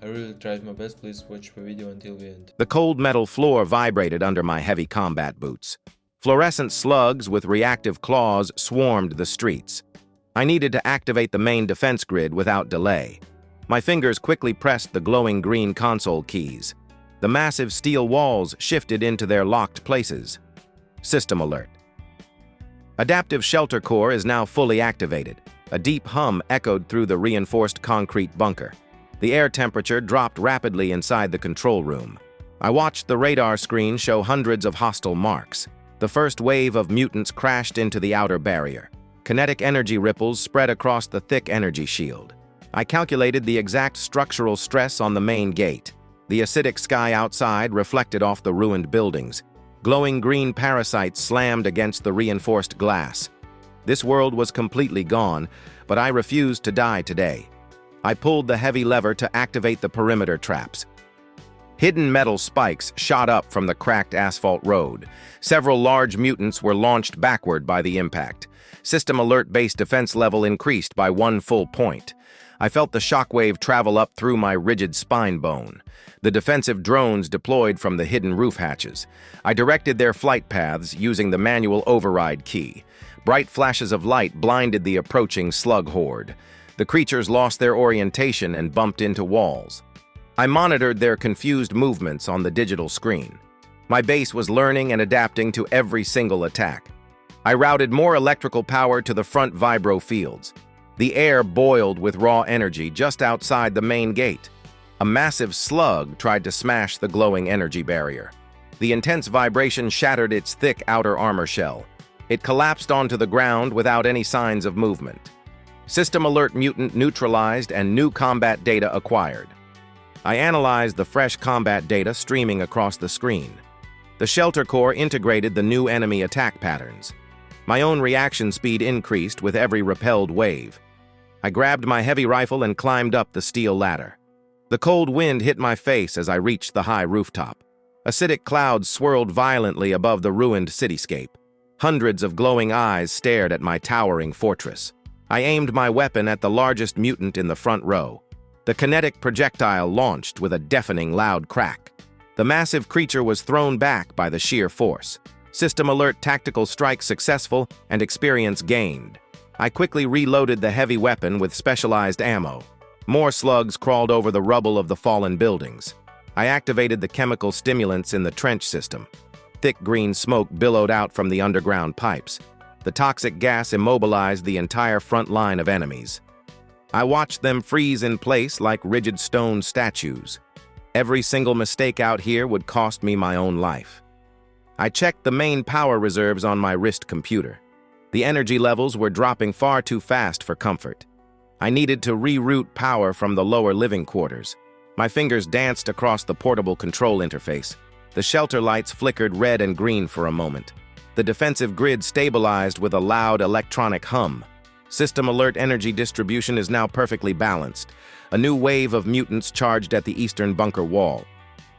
I really tried my best, please watch the video until the end. The cold metal floor vibrated under my heavy combat boots. Fluorescent slugs with reactive claws swarmed the streets. I needed to activate the main defense grid without delay. My fingers quickly pressed the glowing green console keys. The massive steel walls shifted into their locked places. System alert. Adaptive shelter core is now fully activated. A deep hum echoed through the reinforced concrete bunker. The air temperature dropped rapidly inside the control room. I watched the radar screen show hundreds of hostile marks. The first wave of mutants crashed into the outer barrier. Kinetic energy ripples spread across the thick energy shield. I calculated the exact structural stress on the main gate. The acidic sky outside reflected off the ruined buildings. Glowing green parasites slammed against the reinforced glass. This world was completely gone, but I refused to die today. I pulled the heavy lever to activate the perimeter traps. Hidden metal spikes shot up from the cracked asphalt road. Several large mutants were launched backward by the impact. System alert-based defense level increased by 1 full point. I felt the shockwave travel up through my rigid spine bone. The defensive drones deployed from the hidden roof hatches. I directed their flight paths using the manual override key. Bright flashes of light blinded the approaching slug horde. The creatures lost their orientation and bumped into walls. I monitored their confused movements on the digital screen. My base was learning and adapting to every single attack. I routed more electrical power to the front vibro fields. The air boiled with raw energy just outside the main gate. A massive slug tried to smash the glowing energy barrier. The intense vibration shattered its thick outer armor shell. It collapsed onto the ground without any signs of movement. System alert mutant neutralized and new combat data acquired. I analyzed the fresh combat data streaming across the screen. The shelter core integrated the new enemy attack patterns. My own reaction speed increased with every repelled wave. I grabbed my heavy rifle and climbed up the steel ladder. The cold wind hit my face as I reached the high rooftop. Acidic clouds swirled violently above the ruined cityscape. Hundreds of glowing eyes stared at my towering fortress. I aimed my weapon at the largest mutant in the front row. The kinetic projectile launched with a deafening loud crack. The massive creature was thrown back by the sheer force. System alert tactical strike successful and experience gained. I quickly reloaded the heavy weapon with specialized ammo. More slugs crawled over the rubble of the fallen buildings. I activated the chemical stimulants in the trench system. Thick green smoke billowed out from the underground pipes. The toxic gas immobilized the entire front line of enemies. I watched them freeze in place like rigid stone statues. Every single mistake out here would cost me my own life. I checked the main power reserves on my wrist computer. The energy levels were dropping far too fast for comfort. I needed to reroute power from the lower living quarters. My fingers danced across the portable control interface. The shelter lights flickered red and green for a moment. The defensive grid stabilized with a loud electronic hum. System alert energy distribution is now perfectly balanced. A new wave of mutants charged at the eastern bunker wall.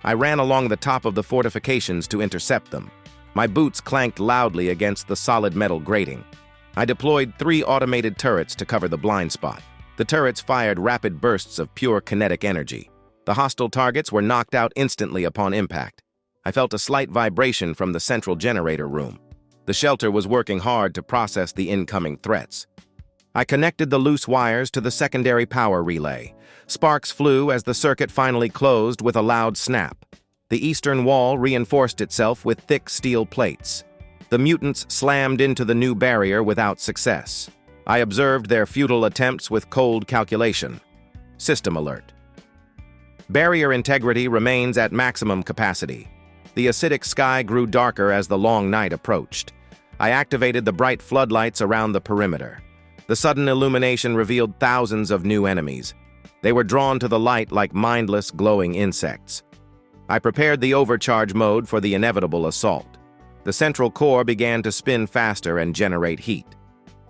I ran along the top of the fortifications to intercept them. My boots clanked loudly against the solid metal grating. I deployed 3 automated turrets to cover the blind spot. The turrets fired rapid bursts of pure kinetic energy. The hostile targets were knocked out instantly upon impact. I felt a slight vibration from the central generator room. The shelter was working hard to process the incoming threats. I connected the loose wires to the secondary power relay. Sparks flew as the circuit finally closed with a loud snap. The eastern wall reinforced itself with thick steel plates. The mutants slammed into the new barrier without success. I observed their futile attempts with cold calculation. System alert. Barrier integrity remains at maximum capacity. The acidic sky grew darker as the long night approached. I activated the bright floodlights around the perimeter. The sudden illumination revealed thousands of new enemies. They were drawn to the light like mindless, glowing insects. I prepared the overcharge mode for the inevitable assault. The central core began to spin faster and generate heat.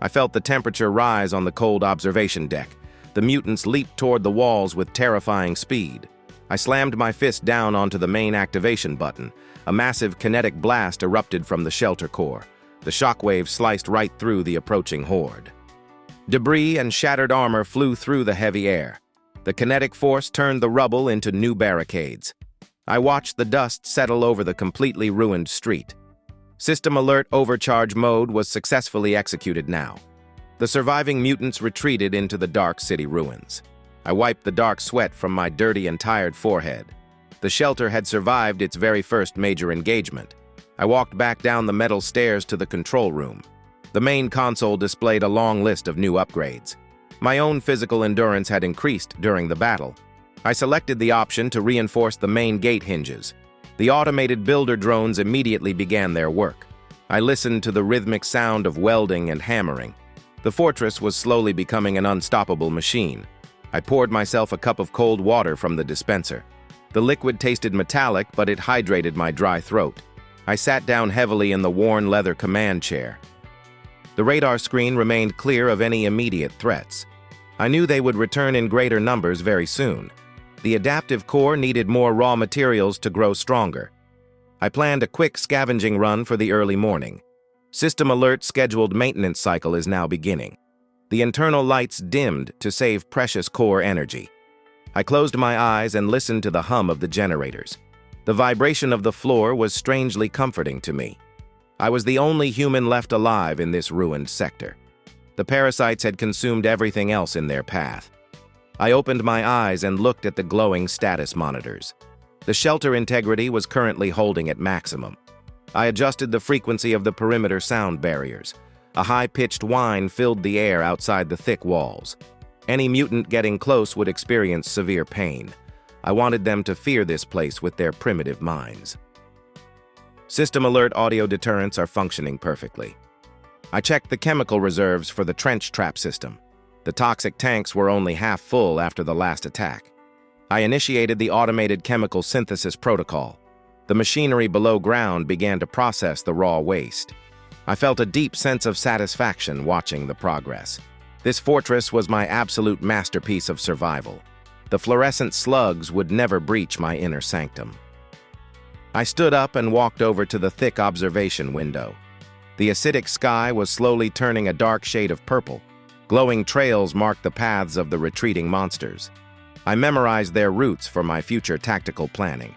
I felt the temperature rise on the cold observation deck. The mutants leaped toward the walls with terrifying speed. I slammed my fist down onto the main activation button. A massive kinetic blast erupted from the shelter core. The shockwave sliced right through the approaching horde. Debris and shattered armor flew through the heavy air. The kinetic force turned the rubble into new barricades. I watched the dust settle over the completely ruined street. System alert overcharge mode was successfully executed now. The surviving mutants retreated into the dark city ruins. I wiped the dark sweat from my dirty and tired forehead. The shelter had survived its very first major engagement. I walked back down the metal stairs to the control room. The main console displayed a long list of new upgrades. My own physical endurance had increased during the battle. I selected the option to reinforce the main gate hinges. The automated builder drones immediately began their work. I listened to the rhythmic sound of welding and hammering. The fortress was slowly becoming an unstoppable machine. I poured myself a cup of cold water from the dispenser. The liquid tasted metallic, but it hydrated my dry throat. I sat down heavily in the worn leather command chair. The radar screen remained clear of any immediate threats. I knew they would return in greater numbers very soon. The adaptive core needed more raw materials to grow stronger. I planned a quick scavenging run for the early morning. System Alert's scheduled maintenance cycle is now beginning. The internal lights dimmed to save precious core energy. I closed my eyes and listened to the hum of the generators. The vibration of the floor was strangely comforting to me. I was the only human left alive in this ruined sector. The parasites had consumed everything else in their path. I opened my eyes and looked at the glowing status monitors. The shelter integrity was currently holding at maximum. I adjusted the frequency of the perimeter sound barriers. A high-pitched whine filled the air outside the thick walls. Any mutant getting close would experience severe pain. I wanted them to fear this place with their primitive minds. System Alert audio deterrents are functioning perfectly. I checked the chemical reserves for the trench trap system. The toxic tanks were only half full after the last attack. I initiated the automated chemical synthesis protocol. The machinery below ground began to process the raw waste. I felt a deep sense of satisfaction watching the progress. This fortress was my absolute masterpiece of survival. The fluorescent slugs would never breach my inner sanctum. I stood up and walked over to the thick observation window. The acidic sky was slowly turning a dark shade of purple. Glowing trails marked the paths of the retreating monsters. I memorized their routes for my future tactical planning.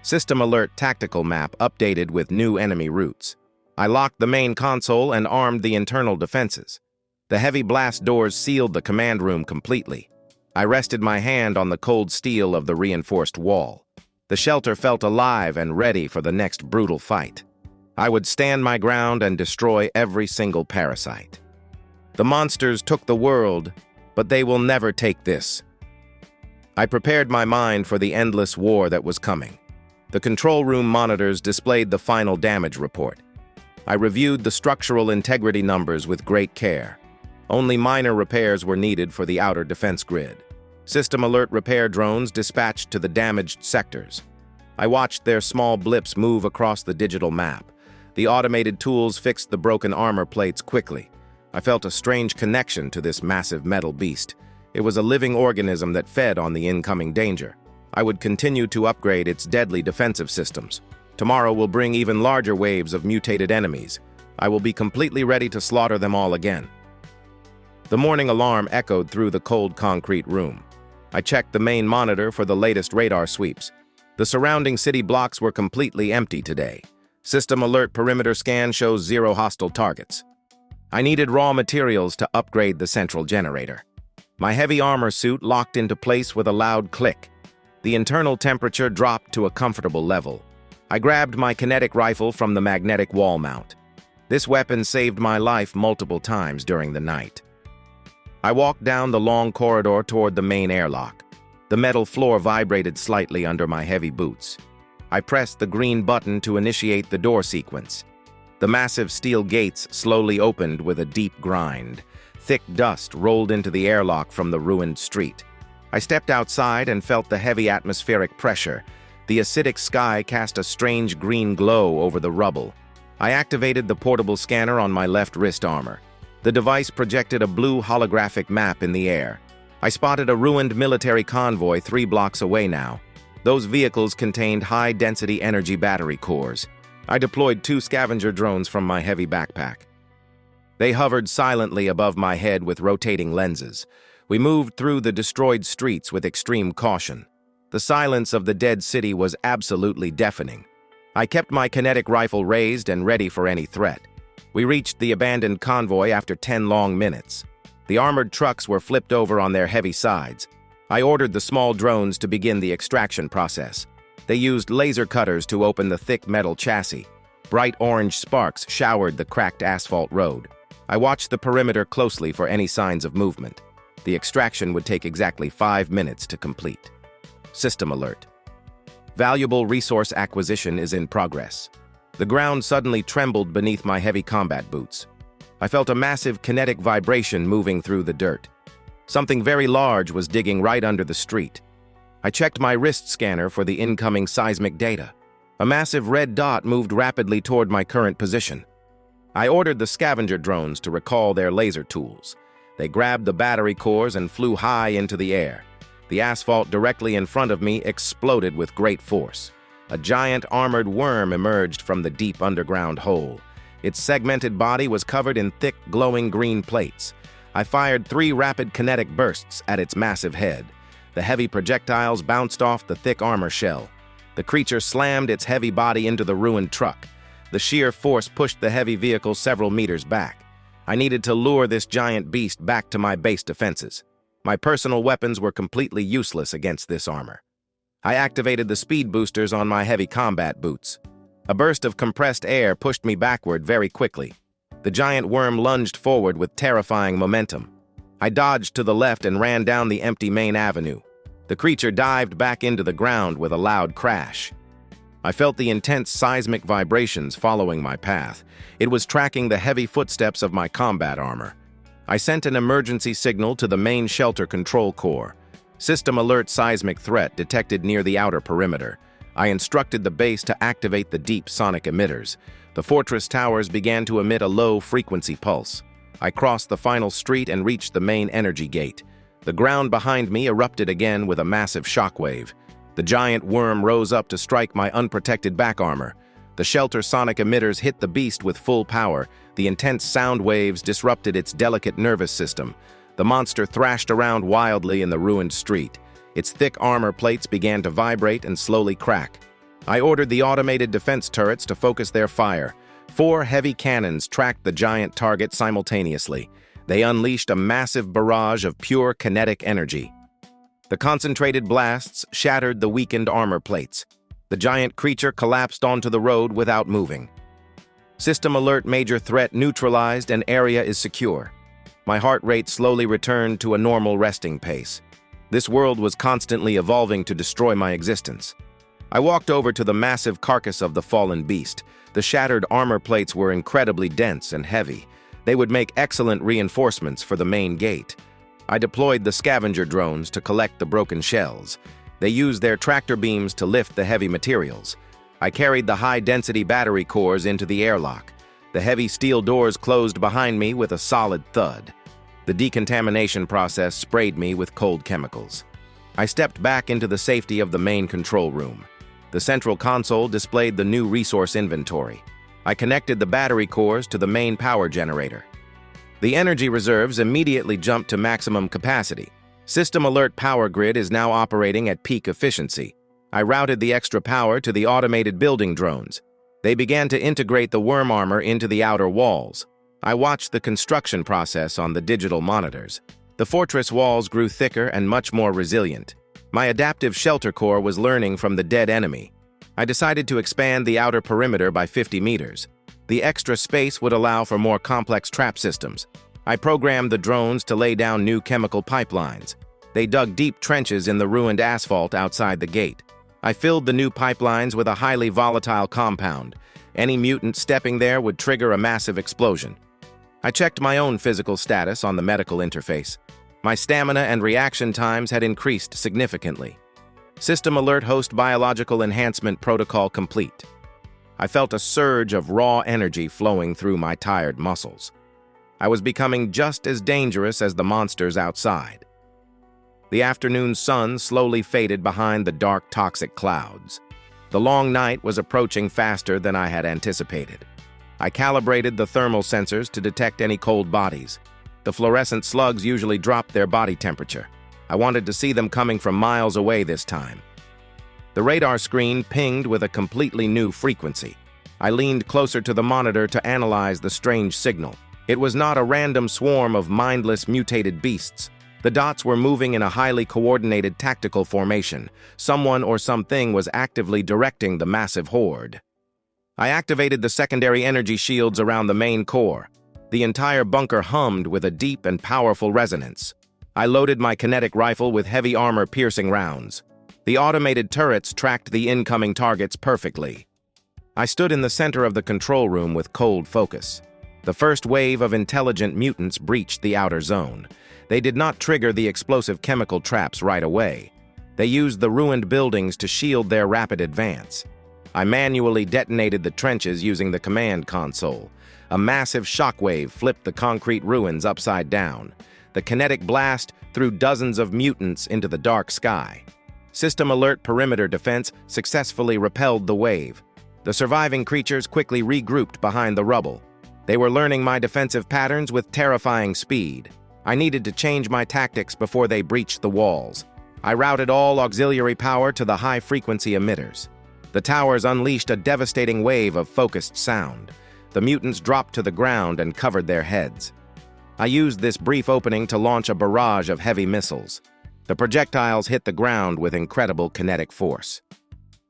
System Alert tactical map updated with new enemy routes. I locked the main console and armed the internal defenses. The heavy blast doors sealed the command room completely. I rested my hand on the cold steel of the reinforced wall. The shelter felt alive and ready for the next brutal fight. I would stand my ground and destroy every single parasite. The monsters took the world, but they will never take this. I prepared my mind for the endless war that was coming. The control room monitors displayed the final damage report. I reviewed the structural integrity numbers with great care. Only minor repairs were needed for the outer defense grid. System Alert repair drones dispatched to the damaged sectors. I watched their small blips move across the digital map. The automated tools fixed the broken armor plates quickly. I felt a strange connection to this massive metal beast. It was a living organism that fed on the incoming danger. I would continue to upgrade its deadly defensive systems. Tomorrow will bring even larger waves of mutated enemies. I will be completely ready to slaughter them all again. The morning alarm echoed through the cold concrete room. I checked the main monitor for the latest radar sweeps. The surrounding city blocks were completely empty today. System Alert perimeter scan shows 0 hostile targets. I needed raw materials to upgrade the central generator. My heavy armor suit locked into place with a loud click. The internal temperature dropped to a comfortable level. I grabbed my kinetic rifle from the magnetic wall mount. This weapon saved my life multiple times during the night. I walked down the long corridor toward the main airlock. The metal floor vibrated slightly under my heavy boots. I pressed the green button to initiate the door sequence. The massive steel gates slowly opened with a deep grind. Thick dust rolled into the airlock from the ruined street. I stepped outside and felt the heavy atmospheric pressure. The acidic sky cast a strange green glow over the rubble. I activated the portable scanner on my left wrist armor. The device projected a blue holographic map in the air. I spotted a ruined military convoy 3 blocks away now. Those vehicles contained high-density energy battery cores. I deployed 2 scavenger drones from my heavy backpack. They hovered silently above my head with rotating lenses. We moved through the destroyed streets with extreme caution. The silence of the dead city was absolutely deafening. I kept my kinetic rifle raised and ready for any threat. We reached the abandoned convoy after 10 long minutes. The armored trucks were flipped over on their heavy sides. I ordered the small drones to begin the extraction process. They used laser cutters to open the thick metal chassis. Bright orange sparks showered the cracked asphalt road. I watched the perimeter closely for any signs of movement. The extraction would take exactly 5 minutes to complete. System alert. Valuable resource acquisition is in progress. The ground suddenly trembled beneath my heavy combat boots. I felt a massive kinetic vibration moving through the dirt. Something very large was digging right under the street. I checked my wrist scanner for the incoming seismic data. A massive red dot moved rapidly toward my current position. I ordered the scavenger drones to recall their laser tools. They grabbed the battery cores and flew high into the air. The asphalt directly in front of me exploded with great force. A giant armored worm emerged from the deep underground hole. Its segmented body was covered in thick, glowing green plates. I fired 3 rapid kinetic bursts at its massive head. The heavy projectiles bounced off the thick armor shell. The creature slammed its heavy body into the ruined truck. The sheer force pushed the heavy vehicle several meters back. I needed to lure this giant beast back to my base defenses. My personal weapons were completely useless against this armor. I activated the speed boosters on my heavy combat boots. A burst of compressed air pushed me backward very quickly. The giant worm lunged forward with terrifying momentum. I dodged to the left and ran down the empty main avenue. The creature dived back into the ground with a loud crash. I felt the intense seismic vibrations following my path. It was tracking the heavy footsteps of my combat armor. I sent an emergency signal to the main shelter control core. System alert seismic threat detected near the outer perimeter. I instructed the base to activate the deep sonic emitters. The fortress towers began to emit a low-frequency pulse. I crossed the final street and reached the main energy gate. The ground behind me erupted again with a massive shockwave. The giant worm rose up to strike my unprotected back armor. The shelter sonic emitters hit the beast with full power. The intense sound waves disrupted its delicate nervous system. The monster thrashed around wildly in the ruined street. Its thick armor plates began to vibrate and slowly crack. I ordered the automated defense turrets to focus their fire. 4 heavy cannons tracked the giant target simultaneously. They unleashed a massive barrage of pure kinetic energy. The concentrated blasts shattered the weakened armor plates. The giant creature collapsed onto the road without moving. System alert, major threat neutralized and area is secure. My heart rate slowly returned to a normal resting pace. This world was constantly evolving to destroy my existence. I walked over to the massive carcass of the fallen beast. The shattered armor plates were incredibly dense and heavy. They would make excellent reinforcements for the main gate. I deployed the scavenger drones to collect the broken shells. They used their tractor beams to lift the heavy materials. I carried the high-density battery cores into the airlock. The heavy steel doors closed behind me with a solid thud. The decontamination process sprayed me with cold chemicals. I stepped back into the safety of the main control room. The central console displayed the new resource inventory. I connected the battery cores to the main power generator. The energy reserves immediately jumped to maximum capacity. System alert power grid is now operating at peak efficiency. I routed the extra power to the automated building drones. They began to integrate the worm armor into the outer walls. I watched the construction process on the digital monitors. The fortress walls grew thicker and much more resilient. My adaptive shelter core was learning from the dead enemy. I decided to expand the outer perimeter by 50 meters. The extra space would allow for more complex trap systems. I programmed the drones to lay down new chemical pipelines. They dug deep trenches in the ruined asphalt outside the gate. I filled the new pipelines with a highly volatile compound. Any mutant stepping there would trigger a massive explosion. I checked my own physical status on the medical interface. My stamina and reaction times had increased significantly. System alert host biological enhancement protocol complete. I felt a surge of raw energy flowing through my tired muscles. I was becoming just as dangerous as the monsters outside. The afternoon sun slowly faded behind the dark, toxic clouds. The long night was approaching faster than I had anticipated. I calibrated the thermal sensors to detect any cold bodies. The The fluorescent slugs usually dropped their body temperature. I wanted to see them coming from miles away this time. The radar screen pinged with a completely new frequency. I leaned closer to the monitor to analyze the strange signal. It was not a random swarm of mindless mutated beasts. The dots were moving in a highly coordinated tactical formation. Someone or something was actively directing the massive horde. I activated the secondary energy shields around the main core. The entire bunker hummed with a deep and powerful resonance. I loaded my kinetic rifle with heavy armor-piercing rounds. The automated turrets tracked the incoming targets perfectly. I stood in the center of the control room with cold focus. The first wave of intelligent mutants breached the outer zone. They did not trigger the explosive chemical traps right away. They used the ruined buildings to shield their rapid advance. I manually detonated the trenches using the command console. A massive shockwave flipped the concrete ruins upside down. The kinetic blast threw dozens of mutants into the dark sky. System Alert perimeter defense successfully repelled the wave. The surviving creatures quickly regrouped behind the rubble. They were learning my defensive patterns with terrifying speed. I needed to change my tactics before they breached the walls. I routed all auxiliary power to the high-frequency emitters. The towers unleashed a devastating wave of focused sound. The mutants dropped to the ground and covered their heads. I used this brief opening to launch a barrage of heavy missiles. The projectiles hit the ground with incredible kinetic force.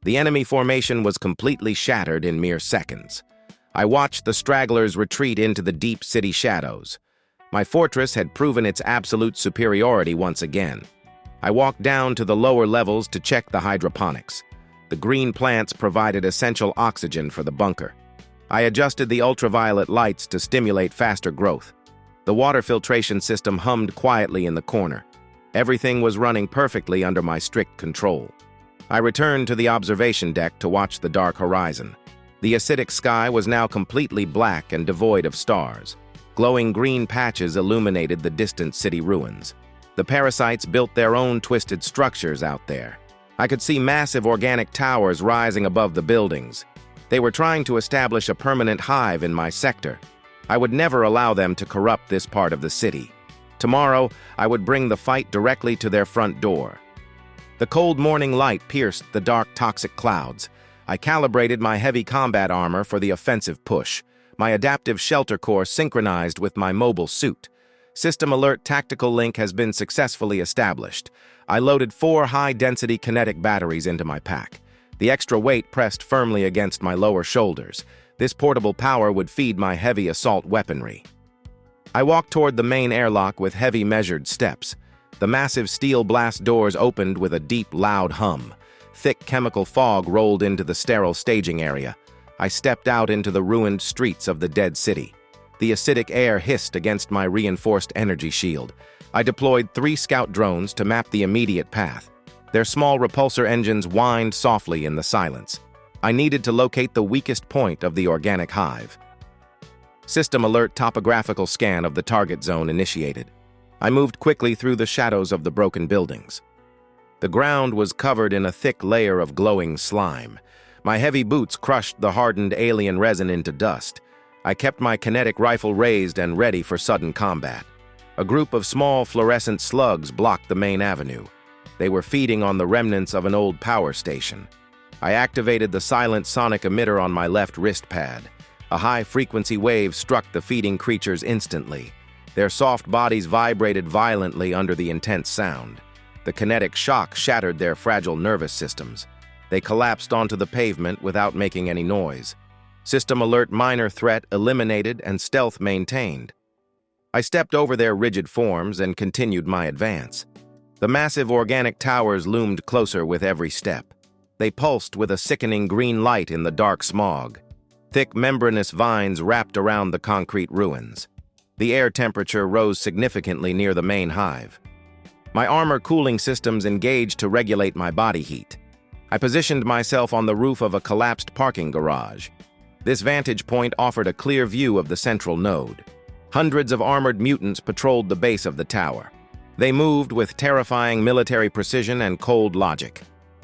The enemy formation was completely shattered in mere seconds. I watched the stragglers retreat into the deep city shadows. My fortress had proven its absolute superiority once again. I walked down to the lower levels to check the hydroponics. The green plants provided essential oxygen for the bunker. I adjusted the ultraviolet lights to stimulate faster growth. The water filtration system hummed quietly in the corner. Everything was running perfectly under my strict control. I returned to the observation deck to watch the dark horizon. The acidic sky was now completely black and devoid of stars. Glowing green patches illuminated the distant city ruins. The parasites built their own twisted structures out there. I could see massive organic towers rising above the buildings. They were trying to establish a permanent hive in my sector. I would never allow them to corrupt this part of the city. Tomorrow, I would bring the fight directly to their front door. The cold morning light pierced the dark, toxic clouds. I calibrated my heavy combat armor for the offensive push. My adaptive shelter core synchronized with my mobile suit. System Alert Tactical Link has been successfully established. I loaded 4 high-density kinetic batteries into my pack. The extra weight pressed firmly against my lower shoulders. This portable power would feed my heavy assault weaponry. I walked toward the main airlock with heavy, measured steps. The massive steel blast doors opened with a deep, loud hum. Thick chemical fog rolled into the sterile staging area. I stepped out into the ruined streets of the dead city. The acidic air hissed against my reinforced energy shield. I deployed 3 scout drones to map the immediate path. Their small repulsor engines whined softly in the silence. I needed to locate the weakest point of the organic hive. System Alert topographical scan of the target zone initiated. I moved quickly through the shadows of the broken buildings. The ground was covered in a thick layer of glowing slime. My heavy boots crushed the hardened alien resin into dust. I kept my kinetic rifle raised and ready for sudden combat. A group of small fluorescent slugs blocked the main avenue. They were feeding on the remnants of an old power station. I activated the silent sonic emitter on my left wrist pad. A high-frequency wave struck the feeding creatures instantly. Their soft bodies vibrated violently under the intense sound. The kinetic shock shattered their fragile nervous systems. They collapsed onto the pavement without making any noise. System Alert minor threat eliminated and stealth maintained. I stepped over their rigid forms and continued my advance. The massive organic towers loomed closer with every step. They pulsed with a sickening green light in the dark smog. Thick membranous vines wrapped around the concrete ruins. The air temperature rose significantly near the main hive. My armor cooling systems engaged to regulate my body heat. I positioned myself on the roof of a collapsed parking garage. This vantage point offered a clear view of the central node. Hundreds of armored mutants patrolled the base of the tower. They moved with terrifying military precision and cold logic.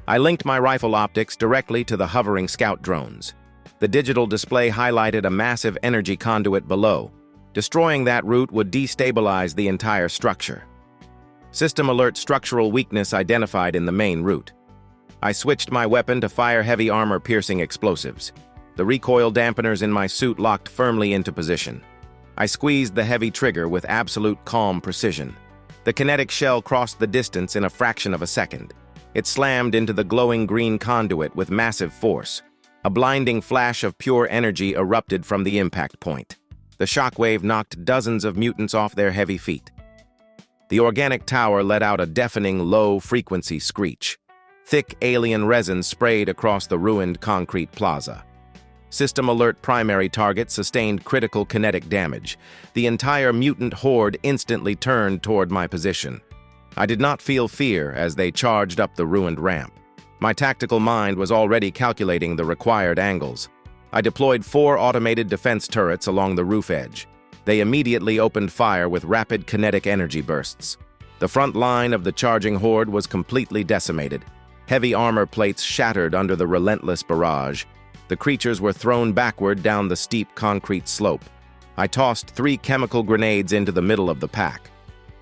I linked my rifle optics directly to the hovering scout drones. The digital display highlighted a massive energy conduit below. Destroying that route would destabilize the entire structure. System alert: structural weakness identified in the main route. I switched my weapon to fire heavy armor-piercing explosives. The recoil dampeners in my suit locked firmly into position. I squeezed the heavy trigger with absolute calm precision. The kinetic shell crossed the distance in a fraction of a second. It slammed into the glowing green conduit with massive force. A blinding flash of pure energy erupted from the impact point. The shockwave knocked dozens of mutants off their heavy feet. The organic tower let out a deafening low-frequency screech. Thick alien resin sprayed across the ruined concrete plaza. System alert: primary target sustained critical kinetic damage. The entire mutant horde instantly turned toward my position. I did not feel fear as they charged up the ruined ramp. My tactical mind was already calculating the required angles. I deployed 4 automated defense turrets along the roof edge. They immediately opened fire with rapid kinetic energy bursts. The front line of the charging horde was completely decimated. Heavy armor plates shattered under the relentless barrage. The creatures were thrown backward down the steep concrete slope. I tossed 3 chemical grenades into the middle of the pack.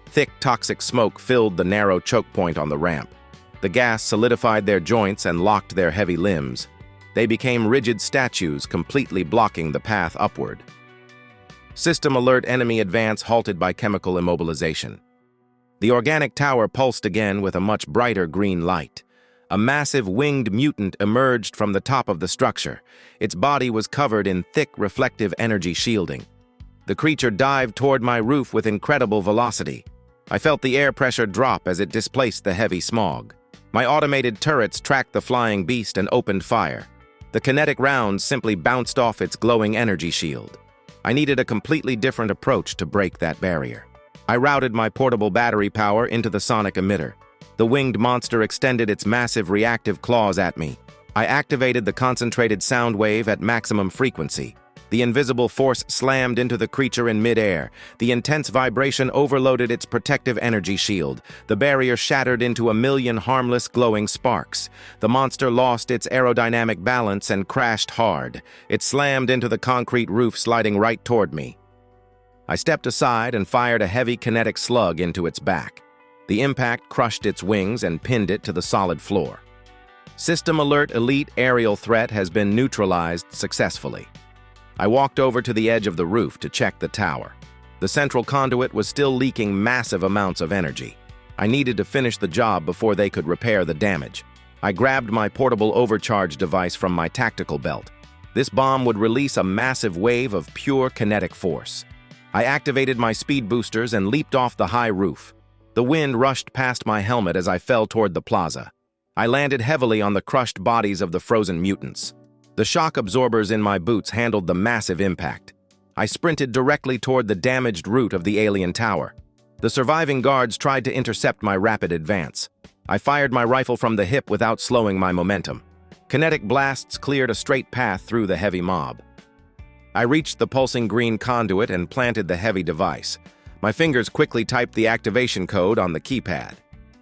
Thick, toxic smoke filled the narrow choke point on the ramp. The gas solidified their joints and locked their heavy limbs. They became rigid statues, completely blocking the path upward. System alert: enemy advance halted by chemical immobilization. The organic tower pulsed again with a much brighter green light. A massive winged mutant emerged from the top of the structure. Its body was covered in thick, reflective energy shielding. The creature dived toward my roof with incredible velocity. I felt the air pressure drop as it displaced the heavy smog. My automated turrets tracked the flying beast and opened fire. The kinetic rounds simply bounced off its glowing energy shield. I needed a completely different approach to break that barrier. I routed my portable battery power into the sonic emitter. The winged monster extended its massive reactive claws at me. I activated the concentrated sound wave at maximum frequency. The invisible force slammed into the creature in midair. The intense vibration overloaded its protective energy shield. The barrier shattered into a million harmless glowing sparks. The monster lost its aerodynamic balance and crashed hard. It slammed into the concrete roof, sliding right toward me. I stepped aside and fired a heavy kinetic slug into its back. The impact crushed its wings and pinned it to the solid floor. System alert: elite aerial threat has been neutralized successfully. I walked over to the edge of the roof to check the tower. The central conduit was still leaking massive amounts of energy. I needed to finish the job before they could repair the damage. I grabbed my portable overcharge device from my tactical belt. This bomb would release a massive wave of pure kinetic force. I activated my speed boosters and leaped off the high roof. The wind rushed past my helmet as I fell toward the plaza. I landed heavily on the crushed bodies of the frozen mutants. The shock absorbers in my boots handled the massive impact. I sprinted directly toward the damaged root of the alien tower. The surviving guards tried to intercept my rapid advance. I fired my rifle from the hip without slowing my momentum. Kinetic blasts cleared a straight path through the heavy mob. I reached the pulsing green conduit and planted the heavy device. My fingers quickly typed the activation code on the keypad.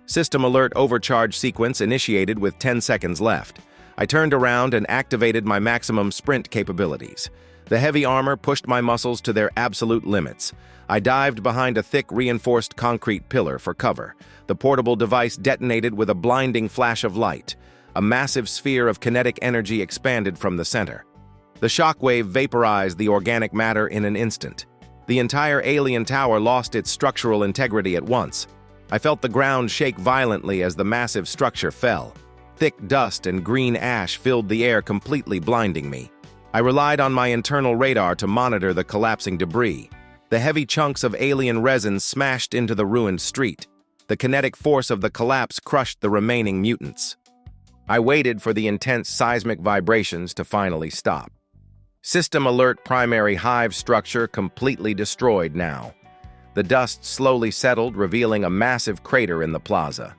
System alert: overcharge sequence initiated with 10 seconds left. I turned around and activated my maximum sprint capabilities. The heavy armor pushed my muscles to their absolute limits. I dived behind a thick, reinforced concrete pillar for cover. The portable device detonated with a blinding flash of light. A massive sphere of kinetic energy expanded from the center. The shockwave vaporized the organic matter in an instant. The entire alien tower lost its structural integrity at once. I felt the ground shake violently as the massive structure fell. Thick dust and green ash filled the air, completely blinding me. I relied on my internal radar to monitor the collapsing debris. The heavy chunks of alien resin smashed into the ruined street. The kinetic force of the collapse crushed the remaining mutants. I waited for the intense seismic vibrations to finally stop. System alert: primary hive structure completely destroyed now. The dust slowly settled, revealing a massive crater in the plaza.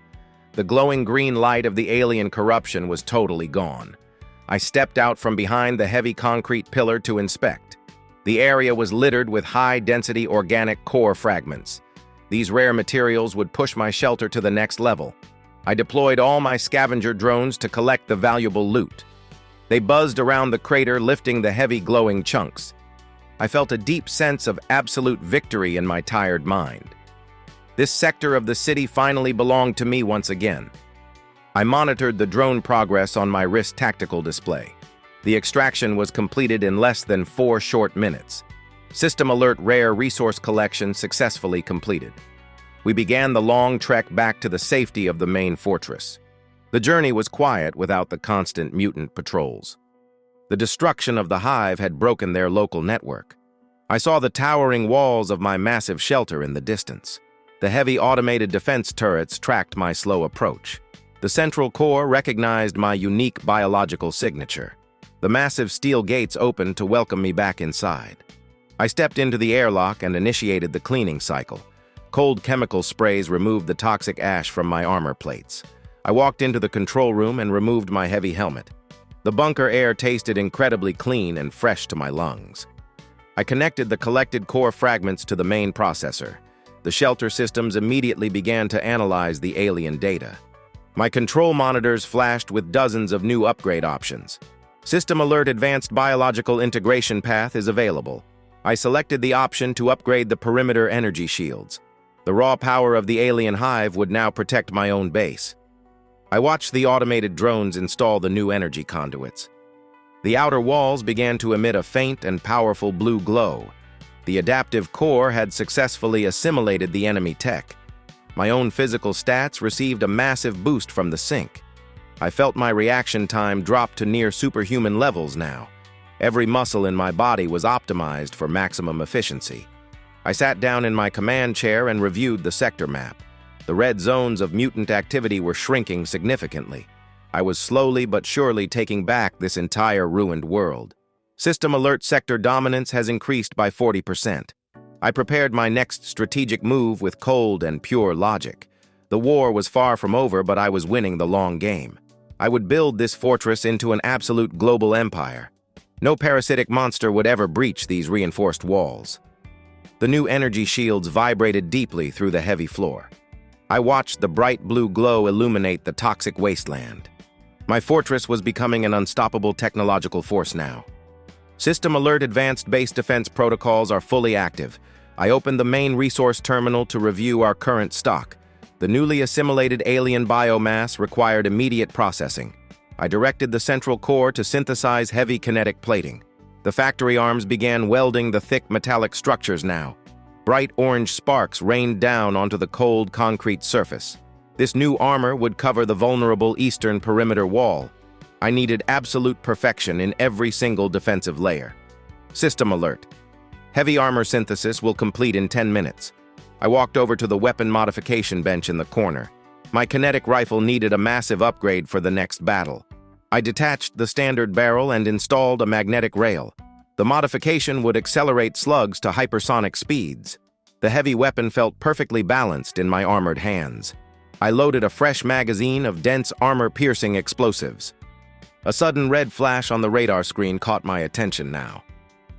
The glowing green light of the alien corruption was totally gone. I stepped out from behind the heavy concrete pillar to inspect. The area was littered with high-density organic core fragments. These rare materials would push my shelter to the next level. I deployed all my scavenger drones to collect the valuable loot. They buzzed around the crater, lifting the heavy glowing chunks. I felt a deep sense of absolute victory in my tired mind. This sector of the city finally belonged to me once again. I monitored the drone progress on my wrist tactical display. The extraction was completed in less than 4 short minutes. System alert: rare resource collection successfully completed. We began the long trek back to the safety of the main fortress. The journey was quiet without the constant mutant patrols. The destruction of the Hive had broken their local network. I saw the towering walls of my massive shelter in the distance. The heavy automated defense turrets tracked my slow approach. The central core recognized my unique biological signature. The massive steel gates opened to welcome me back inside. I stepped into the airlock and initiated the cleaning cycle. Cold chemical sprays removed the toxic ash from my armor plates. I walked into the control room and removed my heavy helmet. The bunker air tasted incredibly clean and fresh to my lungs. I connected the collected core fragments to the main processor. The shelter systems immediately began to analyze the alien data. My control monitors flashed with dozens of new upgrade options. System alert: advanced biological integration path is available. I selected the option to upgrade the perimeter energy shields. The raw power of the alien hive would now protect my own base. I watched the automated drones install the new energy conduits. The outer walls began to emit a faint and powerful blue glow. The adaptive core had successfully assimilated the enemy tech. My own physical stats received a massive boost from the sync. I felt my reaction time drop to near superhuman levels now. Every muscle in my body was optimized for maximum efficiency. I sat down in my command chair and reviewed the sector map. The red zones of mutant activity were shrinking significantly. I was slowly but surely taking back this entire ruined world. System alert: sector dominance has increased by 40%. I prepared my next strategic move with cold and pure logic. The war was far from over, but I was winning the long game. I would build this fortress into an absolute global empire. No parasitic monster would ever breach these reinforced walls. The new energy shields vibrated deeply through the heavy floor. I watched the bright blue glow illuminate the toxic wasteland. My fortress was becoming an unstoppable technological force now. System alert: advanced base defense protocols are fully active. I opened the main resource terminal to review our current stock. The newly assimilated alien biomass required immediate processing. I directed the central core to synthesize heavy kinetic plating. The factory arms began welding the thick metallic structures now. Bright orange sparks rained down onto the cold concrete surface. This new armor would cover the vulnerable eastern perimeter wall. I needed absolute perfection in every single defensive layer. System alert: heavy armor synthesis will complete in 10 minutes. I walked over to the weapon modification bench in the corner. My kinetic rifle needed a massive upgrade for the next battle. I detached the standard barrel and installed a magnetic rail. The modification would accelerate slugs to hypersonic speeds. The heavy weapon felt perfectly balanced in my armored hands. I loaded a fresh magazine of dense armor-piercing explosives. A sudden red flash on the radar screen caught my attention now.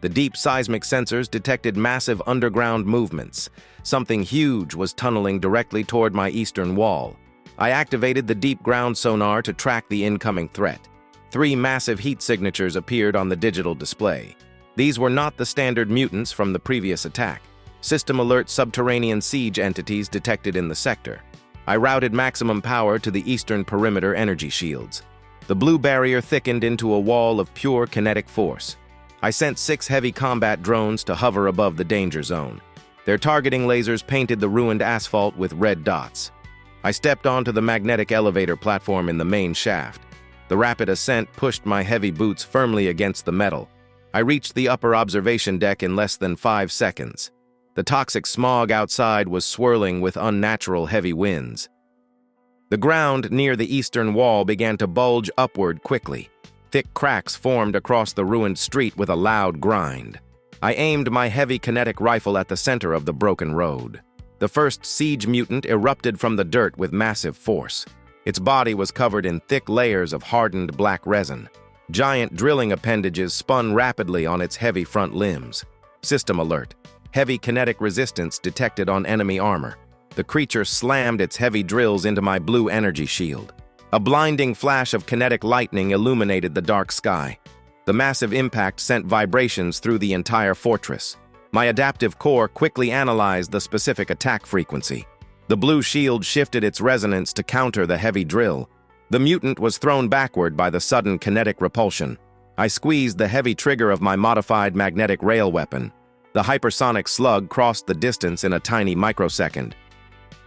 The deep seismic sensors detected massive underground movements. Something huge was tunneling directly toward my eastern wall. I activated the deep ground sonar to track the incoming threat. 3 massive heat signatures appeared on the digital display. These were not the standard mutants from the previous attack. System alert: subterranean siege entities detected in the sector. I routed maximum power to the eastern perimeter energy shields. The blue barrier thickened into a wall of pure kinetic force. I sent 6 heavy combat drones to hover above the danger zone. Their targeting lasers painted the ruined asphalt with red dots. I stepped onto the magnetic elevator platform in the main shaft. The rapid ascent pushed my heavy boots firmly against the metal. I reached the upper observation deck in less than 5 seconds. The toxic smog outside was swirling with unnatural heavy winds. The ground near the eastern wall began to bulge upward quickly. Thick cracks formed across the ruined street with a loud grind. I aimed my heavy kinetic rifle at the center of the broken road. The first siege mutant erupted from the dirt with massive force. Its body was covered in thick layers of hardened black resin. Giant drilling appendages spun rapidly on its heavy front limbs. System alert: heavy kinetic resistance detected on enemy armor. The creature slammed its heavy drills into my blue energy shield. A blinding flash of kinetic lightning illuminated the dark sky. The massive impact sent vibrations through the entire fortress. My adaptive core quickly analyzed the specific attack frequency. The blue shield shifted its resonance to counter the heavy drill. The mutant was thrown backward by the sudden kinetic repulsion. I squeezed the heavy trigger of my modified magnetic rail weapon. The hypersonic slug crossed the distance in a tiny microsecond.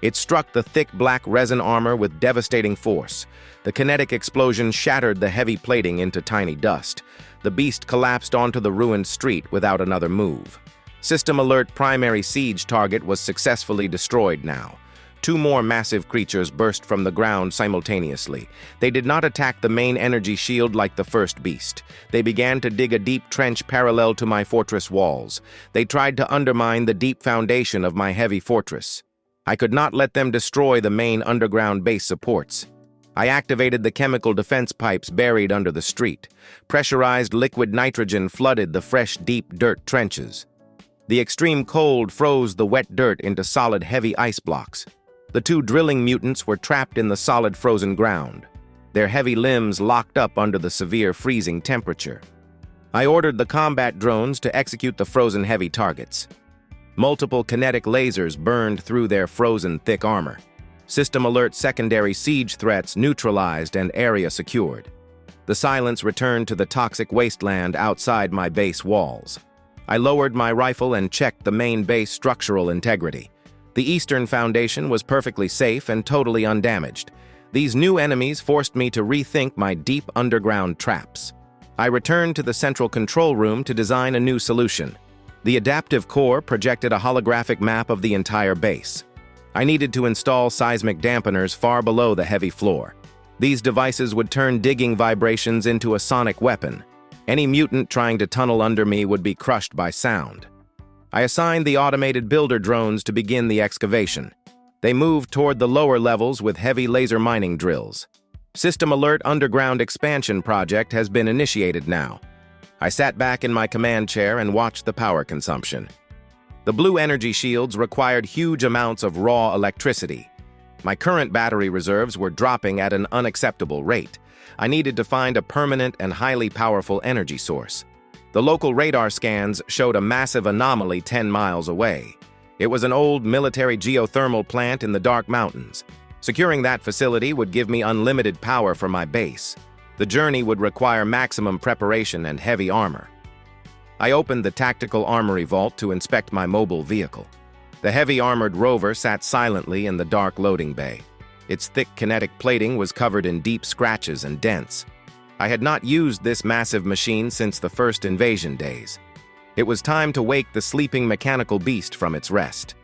It struck the thick black resin armor with devastating force. The kinetic explosion shattered the heavy plating into tiny dust. The beast collapsed onto the ruined street without another move. System Alert primary siege target was successfully destroyed now. 2 more massive creatures burst from the ground simultaneously. They did not attack the main energy shield like the first beast. They began to dig a deep trench parallel to my fortress walls. They tried to undermine the deep foundation of my heavy fortress. I could not let them destroy the main underground base supports. I activated the chemical defense pipes buried under the street. Pressurized liquid nitrogen flooded the fresh, deep dirt trenches. The extreme cold froze the wet dirt into solid, heavy ice blocks. The 2 drilling mutants were trapped in the solid frozen ground, their heavy limbs locked up under the severe freezing temperature. I ordered the combat drones to execute the frozen heavy targets. Multiple kinetic lasers burned through their frozen thick armor. System Alert secondary siege threats neutralized and area secured. The silence returned to the toxic wasteland outside my base walls. I lowered my rifle and checked the main base structural integrity. The eastern foundation was perfectly safe and totally undamaged. These new enemies forced me to rethink my deep underground traps. I returned to the central control room to design a new solution. The adaptive core projected a holographic map of the entire base. I needed to install seismic dampeners far below the heavy floor. These devices would turn digging vibrations into a sonic weapon. Any mutant trying to tunnel under me would be crushed by sound. I assigned the automated builder drones to begin the excavation. They moved toward the lower levels with heavy laser mining drills. System Alert Underground Expansion Project has been initiated now. I sat back in my command chair and watched the power consumption. The blue energy shields required huge amounts of raw electricity. My current battery reserves were dropping at an unacceptable rate. I needed to find a permanent and highly powerful energy source. The local radar scans showed a massive anomaly 10 miles away. It was an old military geothermal plant in the dark mountains. Securing that facility would give me unlimited power for my base. The journey would require maximum preparation and heavy armor. I opened the tactical armory vault to inspect my mobile vehicle. The heavy armored rover sat silently in the dark loading bay. Its thick kinetic plating was covered in deep scratches and dents. I had not used this massive machine since the first invasion days. It was time to wake the sleeping mechanical beast from its rest.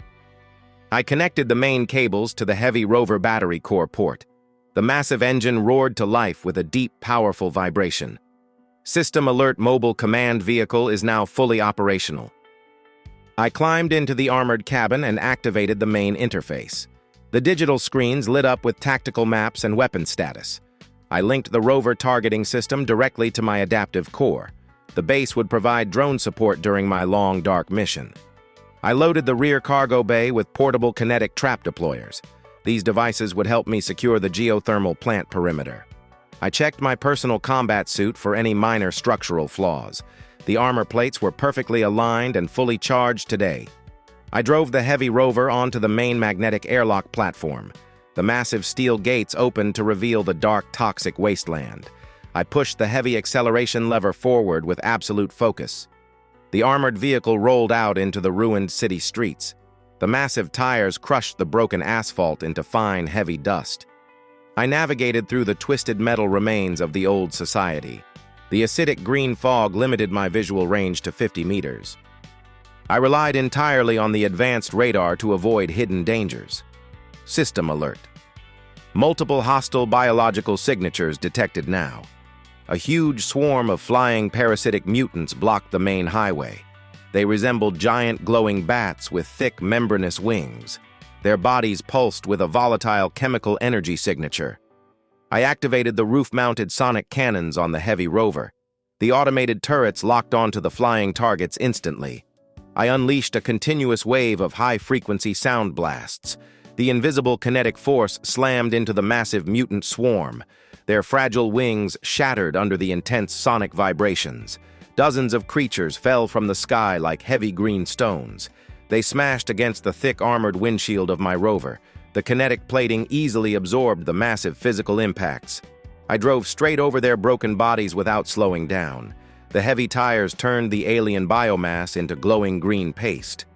I connected the main cables to the heavy rover battery core port. The massive engine roared to life with a deep, powerful vibration. System Alert mobile command vehicle is now fully operational. I climbed into the armored cabin and activated the main interface. The digital screens lit up with tactical maps and weapon status. I linked the rover targeting system directly to my adaptive core. The base would provide drone support during my long, dark mission. I loaded the rear cargo bay with portable kinetic trap deployers. These devices would help me secure the geothermal plant perimeter. I checked my personal combat suit for any minor structural flaws. The armor plates were perfectly aligned and fully charged today. I drove the heavy rover onto the main magnetic airlock platform. The massive steel gates opened to reveal the dark, toxic wasteland. I pushed the heavy acceleration lever forward with absolute focus. The armored vehicle rolled out into the ruined city streets. The massive tires crushed the broken asphalt into fine, heavy dust. I navigated through the twisted metal remains of the old society. The acidic green fog limited my visual range to 50 meters. I relied entirely on the advanced radar to avoid hidden dangers. System Alert. Multiple hostile biological signatures detected now. A huge swarm of flying parasitic mutants blocked the main highway. They resembled giant glowing bats with thick membranous wings. Their bodies pulsed with a volatile chemical energy signature. I activated the roof-mounted sonic cannons on the heavy rover. The automated turrets locked onto the flying targets instantly. I unleashed a continuous wave of high-frequency sound blasts. The invisible kinetic force slammed into the massive mutant swarm. their fragile wings shattered under the intense sonic vibrations. Dozens of creatures fell from the sky like heavy green stones. They smashed against the thick armored windshield of my rover. The kinetic plating easily absorbed the massive physical impacts. I drove straight over their broken bodies without slowing down. The heavy tires turned the alien biomass into glowing green paste.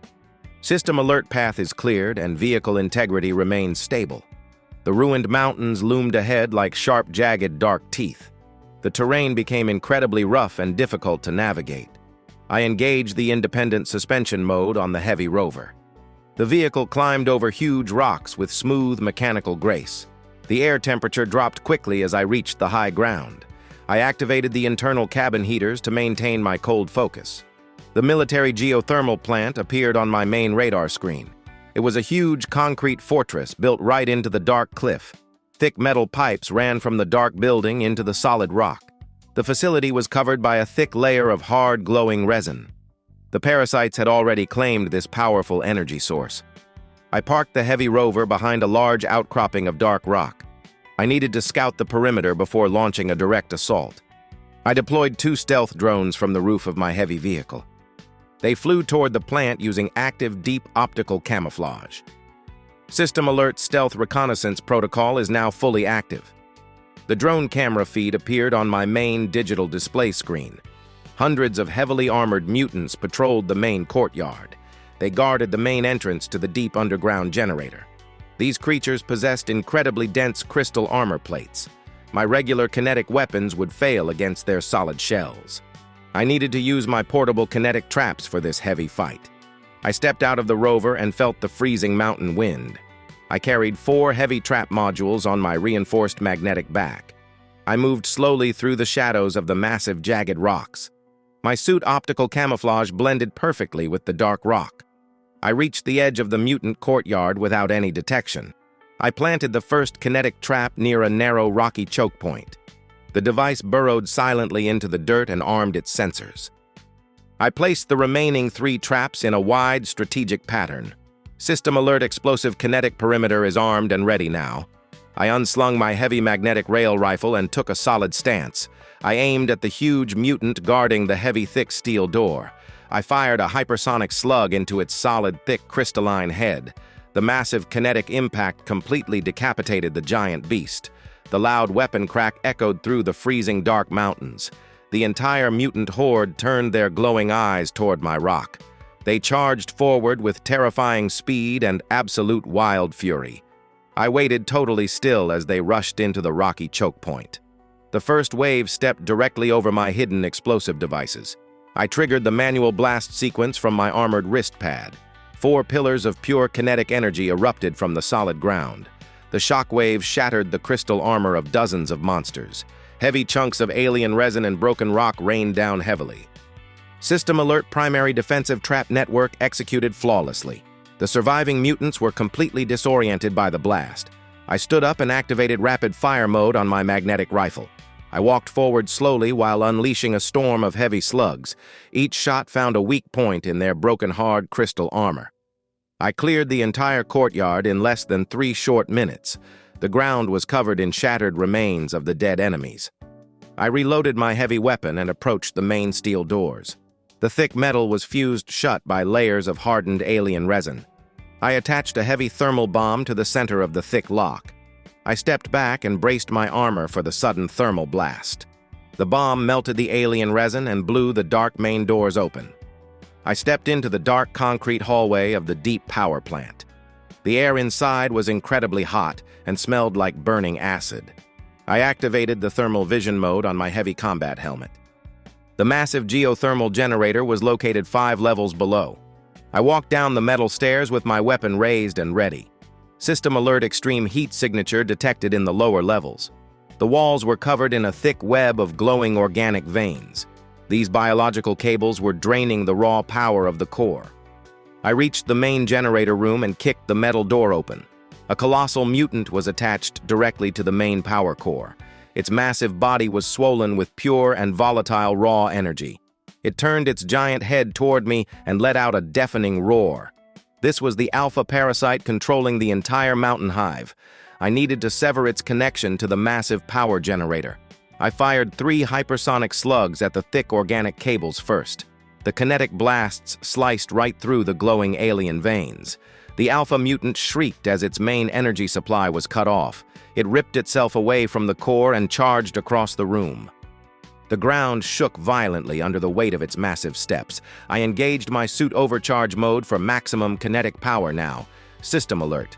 System alert path is cleared and vehicle integrity remains stable. The ruined mountains loomed ahead like sharp, jagged, dark teeth. The terrain became incredibly rough and difficult to navigate. I engaged the independent suspension mode on the heavy rover. The vehicle climbed over huge rocks with smooth mechanical grace. The air temperature dropped quickly as I reached the high ground. I activated the internal cabin heaters to maintain my cold focus. The military geothermal plant appeared on my main radar screen. It was a huge concrete fortress built right into the dark cliff. Thick metal pipes ran from the dark building into the solid rock. The facility was covered by a thick layer of hard, glowing resin. The parasites had already claimed this powerful energy source. I parked the heavy rover behind a large outcropping of dark rock. I needed to scout the perimeter before launching a direct assault. I deployed 2 stealth drones from the roof of my heavy vehicle. They flew toward the plant using active, deep optical camouflage. System Alert Stealth Reconnaissance Protocol is now fully active. The drone camera feed appeared on my main digital display screen. Hundreds of heavily armored mutants patrolled the main courtyard. They guarded the main entrance to the deep underground generator. These creatures possessed incredibly dense crystal armor plates. My regular kinetic weapons would fail against their solid shells. I needed to use my portable kinetic traps for this heavy fight. I stepped out of the rover and felt the freezing mountain wind. I carried 4 heavy trap modules on my reinforced magnetic back. I moved slowly through the shadows of the massive, jagged rocks. My suit optical camouflage blended perfectly with the dark rock. I reached the edge of the mutant courtyard without any detection. I planted the first kinetic trap near a narrow, rocky choke point. The device burrowed silently into the dirt and armed its sensors. I placed the remaining 3 traps in a wide, strategic pattern. System Alert Explosive Kinetic Perimeter is armed and ready now. I unslung my heavy magnetic rail rifle and took a solid stance. I aimed at the huge mutant guarding the heavy, thick steel door. I fired a hypersonic slug into its solid, thick, crystalline head. The massive kinetic impact completely decapitated the giant beast. The loud weapon crack echoed through the freezing dark mountains. The entire mutant horde turned their glowing eyes toward my rock. They charged forward with terrifying speed and absolute wild fury. I waited totally still as they rushed into the rocky choke point. The first wave stepped directly over my hidden explosive devices. I triggered the manual blast sequence from my armored wrist pad. 4 pillars of pure kinetic energy erupted from the solid ground. The shockwaves shattered the crystal armor of dozens of monsters. Heavy chunks of alien resin and broken rock rained down heavily. System Alert Primary Defensive Trap Network executed flawlessly. The surviving mutants were completely disoriented by the blast. I stood up and activated rapid fire mode on my magnetic rifle. I walked forward slowly while unleashing a storm of heavy slugs. Each shot found a weak point in their broken hard crystal armor. I cleared the entire courtyard in less than 3 short minutes. The ground was covered in shattered remains of the dead enemies. I reloaded my heavy weapon and approached the main steel doors. The thick metal was fused shut by layers of hardened alien resin. I attached a heavy thermal bomb to the center of the thick lock. I stepped back and braced my armor for the sudden thermal blast. The bomb melted the alien resin and blew the dark main doors open. I stepped into the dark concrete hallway of the deep power plant. The air inside was incredibly hot and smelled like burning acid. I activated the thermal vision mode on my heavy combat helmet. The massive geothermal generator was located 5 levels below. I walked down the metal stairs with my weapon raised and ready. System Alert Extreme Heat Signature detected in the lower levels. The walls were covered in a thick web of glowing organic veins. These biological cables were draining the raw power of the core. I reached the main generator room and kicked the metal door open. A colossal mutant was attached directly to the main power core. Its massive body was swollen with pure and volatile raw energy. It turned its giant head toward me and let out a deafening roar. This was the alpha parasite controlling the entire mountain hive. I needed to sever its connection to the massive power generator. I fired 3 hypersonic slugs at the thick organic cables first. The kinetic blasts sliced right through the glowing alien veins. The alpha mutant shrieked as its main energy supply was cut off. It ripped itself away from the core and charged across the room. The ground shook violently under the weight of its massive steps. I engaged my suit overcharge mode for maximum kinetic power now. System alert.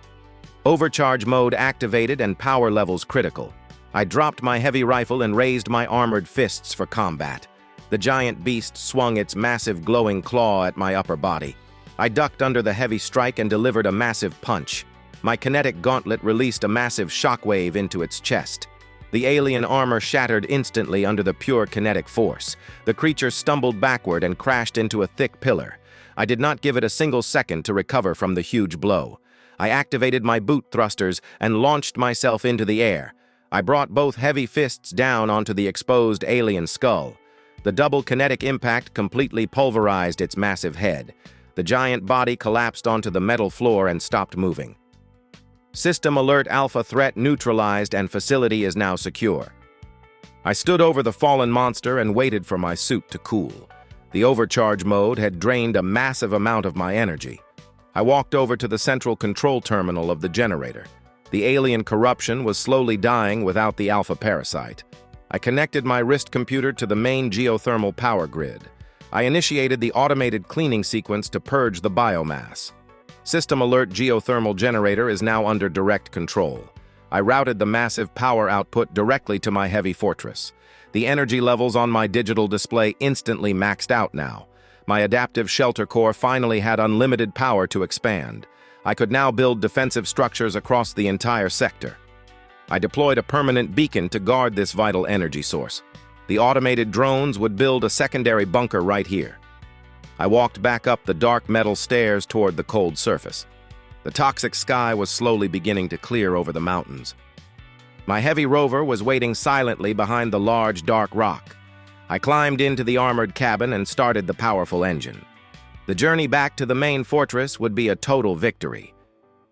Overcharge mode activated and power levels critical. I dropped my heavy rifle and raised my armored fists for combat. The giant beast swung its massive glowing claw at my upper body. I ducked under the heavy strike and delivered a massive punch. My kinetic gauntlet released a massive shockwave into its chest. The alien armor shattered instantly under the pure kinetic force. The creature stumbled backward and crashed into a thick pillar. I did not give it a single second to recover from the huge blow. I activated my boot thrusters and launched myself into the air. I brought both heavy fists down onto the exposed alien skull. The double kinetic impact completely pulverized its massive head. The giant body collapsed onto the metal floor and stopped moving. System alert, alpha threat neutralized and facility is now secure. I stood over the fallen monster and waited for my suit to cool. The overcharge mode had drained a massive amount of my energy. I walked over to the central control terminal of the generator. The alien corruption was slowly dying without the alpha parasite. I connected my wrist computer to the main geothermal power grid. I initiated the automated cleaning sequence to purge the biomass. System alert, geothermal generator is now under direct control. I routed the massive power output directly to my heavy fortress. The energy levels on my digital display instantly maxed out now. My adaptive shelter core finally had unlimited power to expand. I could now build defensive structures across the entire sector. I deployed a permanent beacon to guard this vital energy source. The automated drones would build a secondary bunker right here. I walked back up the dark metal stairs toward the cold surface. The toxic sky was slowly beginning to clear over the mountains. My heavy rover was waiting silently behind the large dark rock. I climbed into the armored cabin and started the powerful engine. The journey back to the main fortress would be a total victory.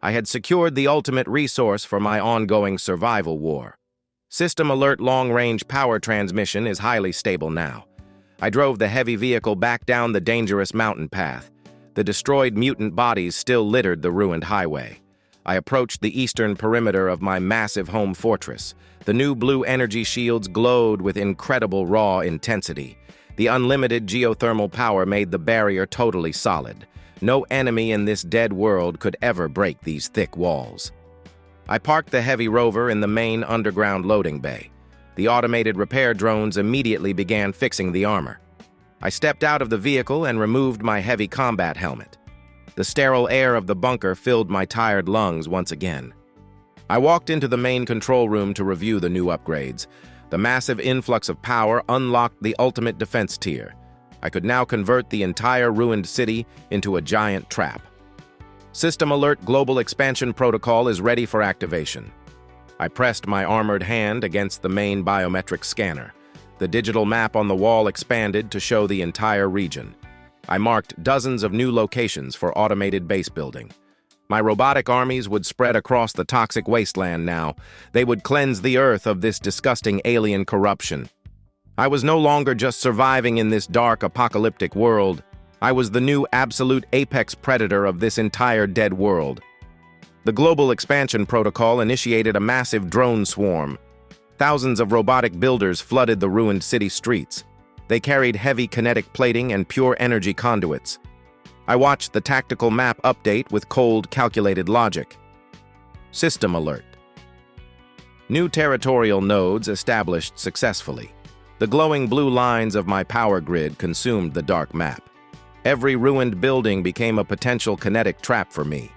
I had secured the ultimate resource for my ongoing survival war. System alert, long-range power transmission is highly stable now. I drove the heavy vehicle back down the dangerous mountain path. The destroyed mutant bodies still littered the ruined highway. I approached the eastern perimeter of my massive home fortress. The new blue energy shields glowed with incredible raw intensity. The unlimited geothermal power made the barrier totally solid. No enemy in this dead world could ever break these thick walls. I parked the heavy rover in the main underground loading bay. The automated repair drones immediately began fixing the armor. I stepped out of the vehicle and removed my heavy combat helmet. The sterile air of the bunker filled my tired lungs once again. I walked into the main control room to review the new upgrades. The massive influx of power unlocked the ultimate defense tier. I could now convert the entire ruined city into a giant trap. System alert, global expansion protocol is ready for activation. I pressed my armored hand against the main biometric scanner. The digital map on the wall expanded to show the entire region. I marked dozens of new locations for automated base building. My robotic armies would spread across the toxic wasteland now. They would cleanse the earth of this disgusting alien corruption. I was no longer just surviving in this dark, apocalyptic world. I was the new absolute apex predator of this entire dead world. The global expansion protocol initiated a massive drone swarm. Thousands of robotic builders flooded the ruined city streets. They carried heavy kinetic plating and pure energy conduits. I watched the tactical map update with cold, calculated logic. System alert. New territorial nodes established successfully. The glowing blue lines of my power grid consumed the dark map. Every ruined building became a potential kinetic trap for me.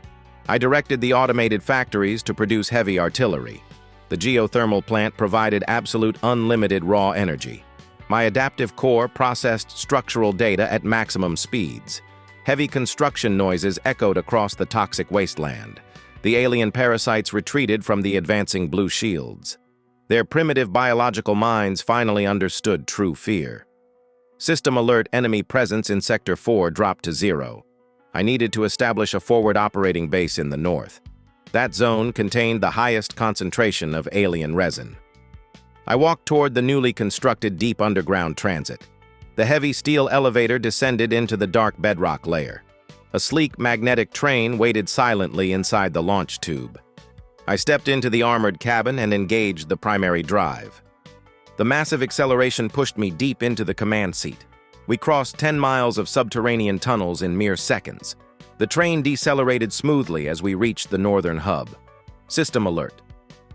I directed the automated factories to produce heavy artillery. The geothermal plant provided absolute unlimited raw energy. My adaptive core processed structural data at maximum speeds. Heavy construction noises echoed across the toxic wasteland. The alien parasites retreated from the advancing blue shields. Their primitive biological minds finally understood true fear. System alert, enemy presence in Sector 4 dropped to 0. I needed to establish a forward operating base in the north. That zone contained the highest concentration of alien resin. I walked toward the newly constructed deep underground transit. The heavy steel elevator descended into the dark bedrock layer. A sleek magnetic train waited silently inside the launch tube. I stepped into the armored cabin and engaged the primary drive. The massive acceleration pushed me deep into the command seat. We crossed 10 miles of subterranean tunnels in mere seconds. The train decelerated smoothly as we reached the northern hub. System alert.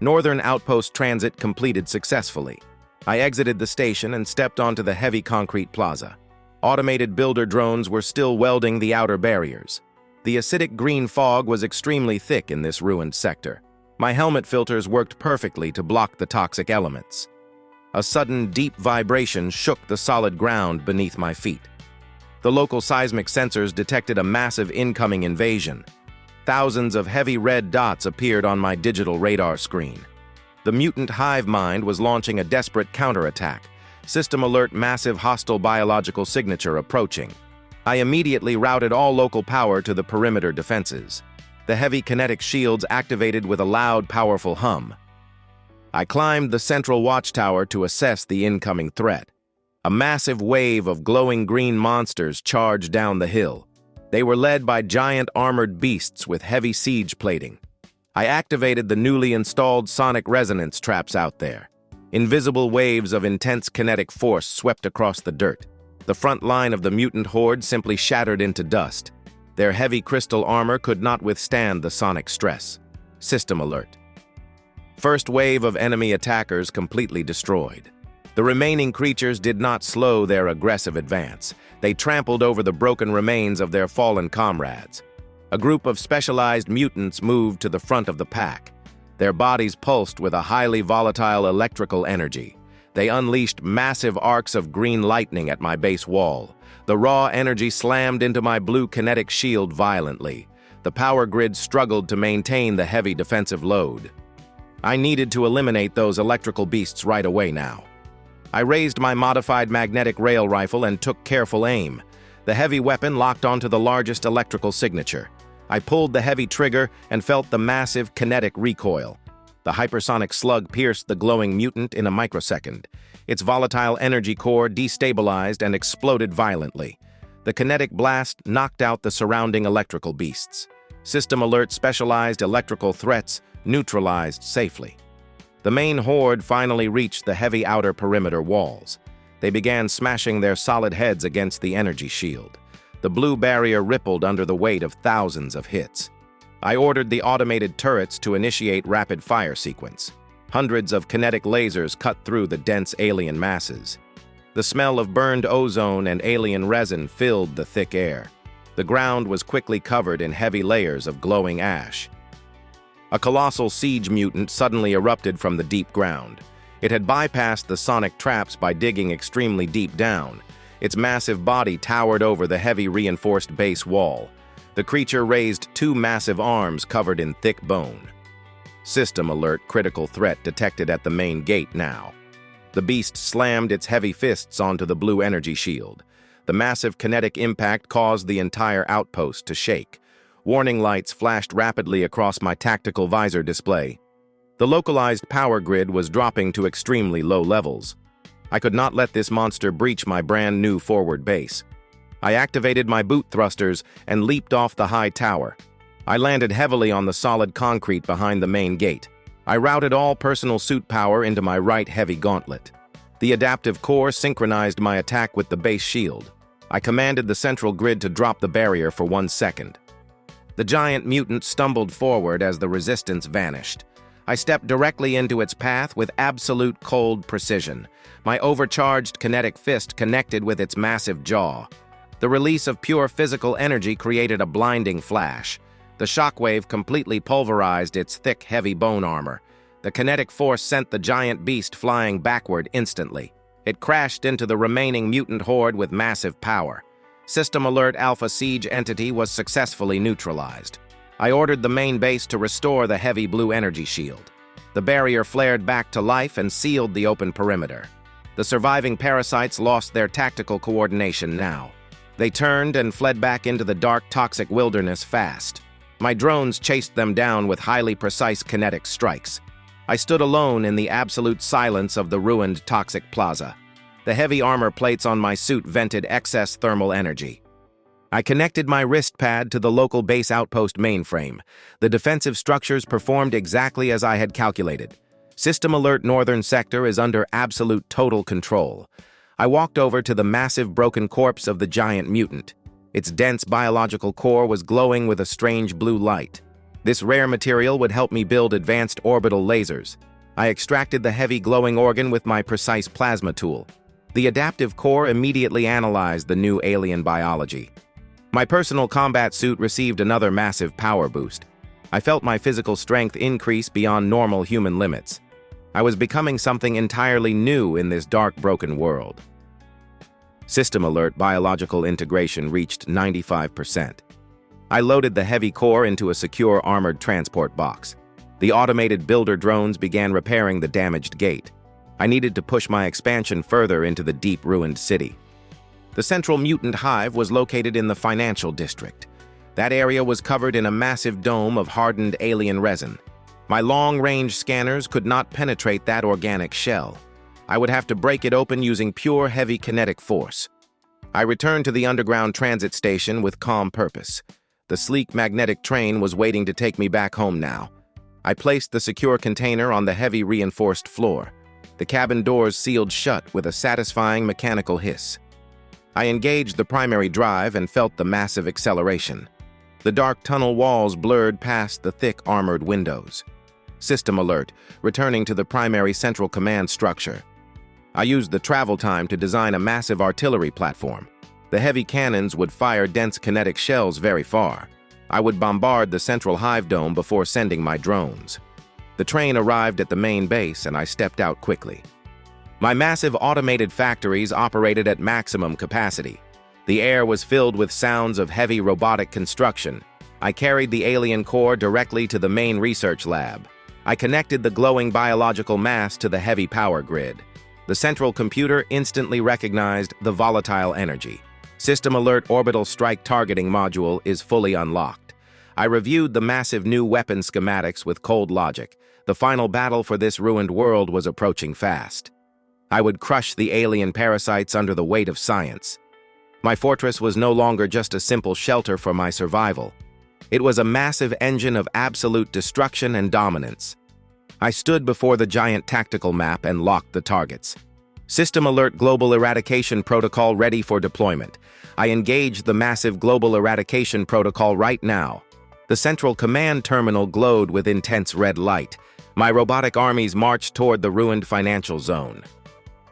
Northern outpost transit completed successfully. I exited the station and stepped onto the heavy concrete plaza. Automated builder drones were still welding the outer barriers. The acidic green fog was extremely thick in this ruined sector. My helmet filters worked perfectly to block the toxic elements. A sudden, deep vibration shook the solid ground beneath my feet. The local seismic sensors detected a massive incoming invasion. Thousands of heavy red dots appeared on my digital radar screen. The mutant hive mind was launching a desperate counterattack. System alert, massive hostile biological signature approaching. I immediately routed all local power to the perimeter defenses. The heavy kinetic shields activated with a loud, powerful hum. I climbed the central watchtower to assess the incoming threat. A massive wave of glowing green monsters charged down the hill. They were led by giant armored beasts with heavy siege plating. I activated the newly installed sonic resonance traps out there. Invisible waves of intense kinetic force swept across the dirt. The front line of the mutant horde simply shattered into dust. Their heavy crystal armor could not withstand the sonic stress. System alert. First wave of enemy attackers completely destroyed. The remaining creatures did not slow their aggressive advance. They trampled over the broken remains of their fallen comrades. A group of specialized mutants moved to the front of the pack. Their bodies pulsed with a highly volatile electrical energy. They unleashed massive arcs of green lightning at my base wall. The raw energy slammed into my blue kinetic shield violently. The power grid struggled to maintain the heavy defensive load. I needed to eliminate those electrical beasts right away now. I raised my modified magnetic rail rifle and took careful aim. The heavy weapon locked onto the largest electrical signature. I pulled the heavy trigger and felt the massive kinetic recoil. The hypersonic slug pierced the glowing mutant in a microsecond. Its volatile energy core destabilized and exploded violently. The kinetic blast knocked out the surrounding electrical beasts. System alert, specialized electrical threats neutralized safely. The main horde finally reached the heavy outer perimeter walls. They began smashing their solid heads against the energy shield. The blue barrier rippled under the weight of thousands of hits. I ordered the automated turrets to initiate rapid fire sequence. Hundreds of kinetic lasers cut through the dense alien masses. The smell of burned ozone and alien resin filled the thick air. The ground was quickly covered in heavy layers of glowing ash. A colossal siege mutant suddenly erupted from the deep ground. It had bypassed the sonic traps by digging extremely deep down. Its massive body towered over the heavy reinforced base wall. The creature raised two massive arms covered in thick bone. System alert, critical threat detected at the main gate now. The beast slammed its heavy fists onto the blue energy shield. The massive kinetic impact caused the entire outpost to shake. Warning lights flashed rapidly across my tactical visor display. The localized power grid was dropping to extremely low levels. I could not let this monster breach my brand new forward base. I activated my boot thrusters and leaped off the high tower. I landed heavily on the solid concrete behind the main gate. I routed all personal suit power into my right heavy gauntlet. The adaptive core synchronized my attack with the base shield. I commanded the central grid to drop the barrier for 1 second. The giant mutant stumbled forward as the resistance vanished. I stepped directly into its path with absolute cold precision. My overcharged kinetic fist connected with its massive jaw. The release of pure physical energy created a blinding flash. The shockwave completely pulverized its thick, heavy bone armor. The kinetic force sent the giant beast flying backward instantly. It crashed into the remaining mutant horde with massive power. System alert, Alpha Siege entity was successfully neutralized. I ordered the main base to restore the heavy blue energy shield. The barrier flared back to life and sealed the open perimeter. The surviving parasites lost their tactical coordination now. They turned and fled back into the dark, toxic wilderness fast. My drones chased them down with highly precise kinetic strikes. I stood alone in the absolute silence of the ruined toxic plaza. The heavy armor plates on my suit vented excess thermal energy. I connected my wrist pad to the local base outpost mainframe. The defensive structures performed exactly as I had calculated. System alert Northern Sector is under absolute total control. I walked over to the massive broken corpse of the giant mutant. Its dense biological core was glowing with a strange blue light. This rare material would help me build advanced orbital lasers. I extracted the heavy glowing organ with my precise plasma tool. The adaptive core immediately analyzed the new alien biology. My personal combat suit received another massive power boost. I felt my physical strength increase beyond normal human limits. I was becoming something entirely new in this dark, broken world. System alert biological integration reached 95%. I loaded the heavy core into a secure armored transport box. The automated builder drones began repairing the damaged gate. I needed to push my expansion further into the deep ruined city. The central mutant hive was located in the financial district. That area was covered in a massive dome of hardened alien resin. My long-range scanners could not penetrate that organic shell. I would have to break it open using pure heavy kinetic force. I returned to the underground transit station with calm purpose. The sleek magnetic train was waiting to take me back home now. I placed the secure container on the heavy reinforced floor. The cabin doors sealed shut with a satisfying mechanical hiss. I engaged the primary drive and felt the massive acceleration. The dark tunnel walls blurred past the thick armored windows. System alert, returning to the primary central command structure. I used the travel time to design a massive artillery platform. The heavy cannons would fire dense kinetic shells very far. I would bombard the central hive dome before sending my drones. The train arrived at the main base and I stepped out quickly. My massive automated factories operated at maximum capacity. The air was filled with sounds of heavy robotic construction. I carried the alien core directly to the main research lab. I connected the glowing biological mass to the heavy power grid. The central computer instantly recognized the volatile energy. System alert orbital strike targeting module is fully unlocked. I reviewed the massive new weapon schematics with cold logic. The final battle for this ruined world was approaching fast. I would crush the alien parasites under the weight of science. My fortress was no longer just a simple shelter for my survival. It was a massive engine of absolute destruction and dominance. I stood before the giant tactical map and locked the targets. System alert global eradication protocol ready for deployment. I engaged the massive global eradication protocol right now. The central command terminal glowed with intense red light. My robotic armies marched toward the ruined financial zone.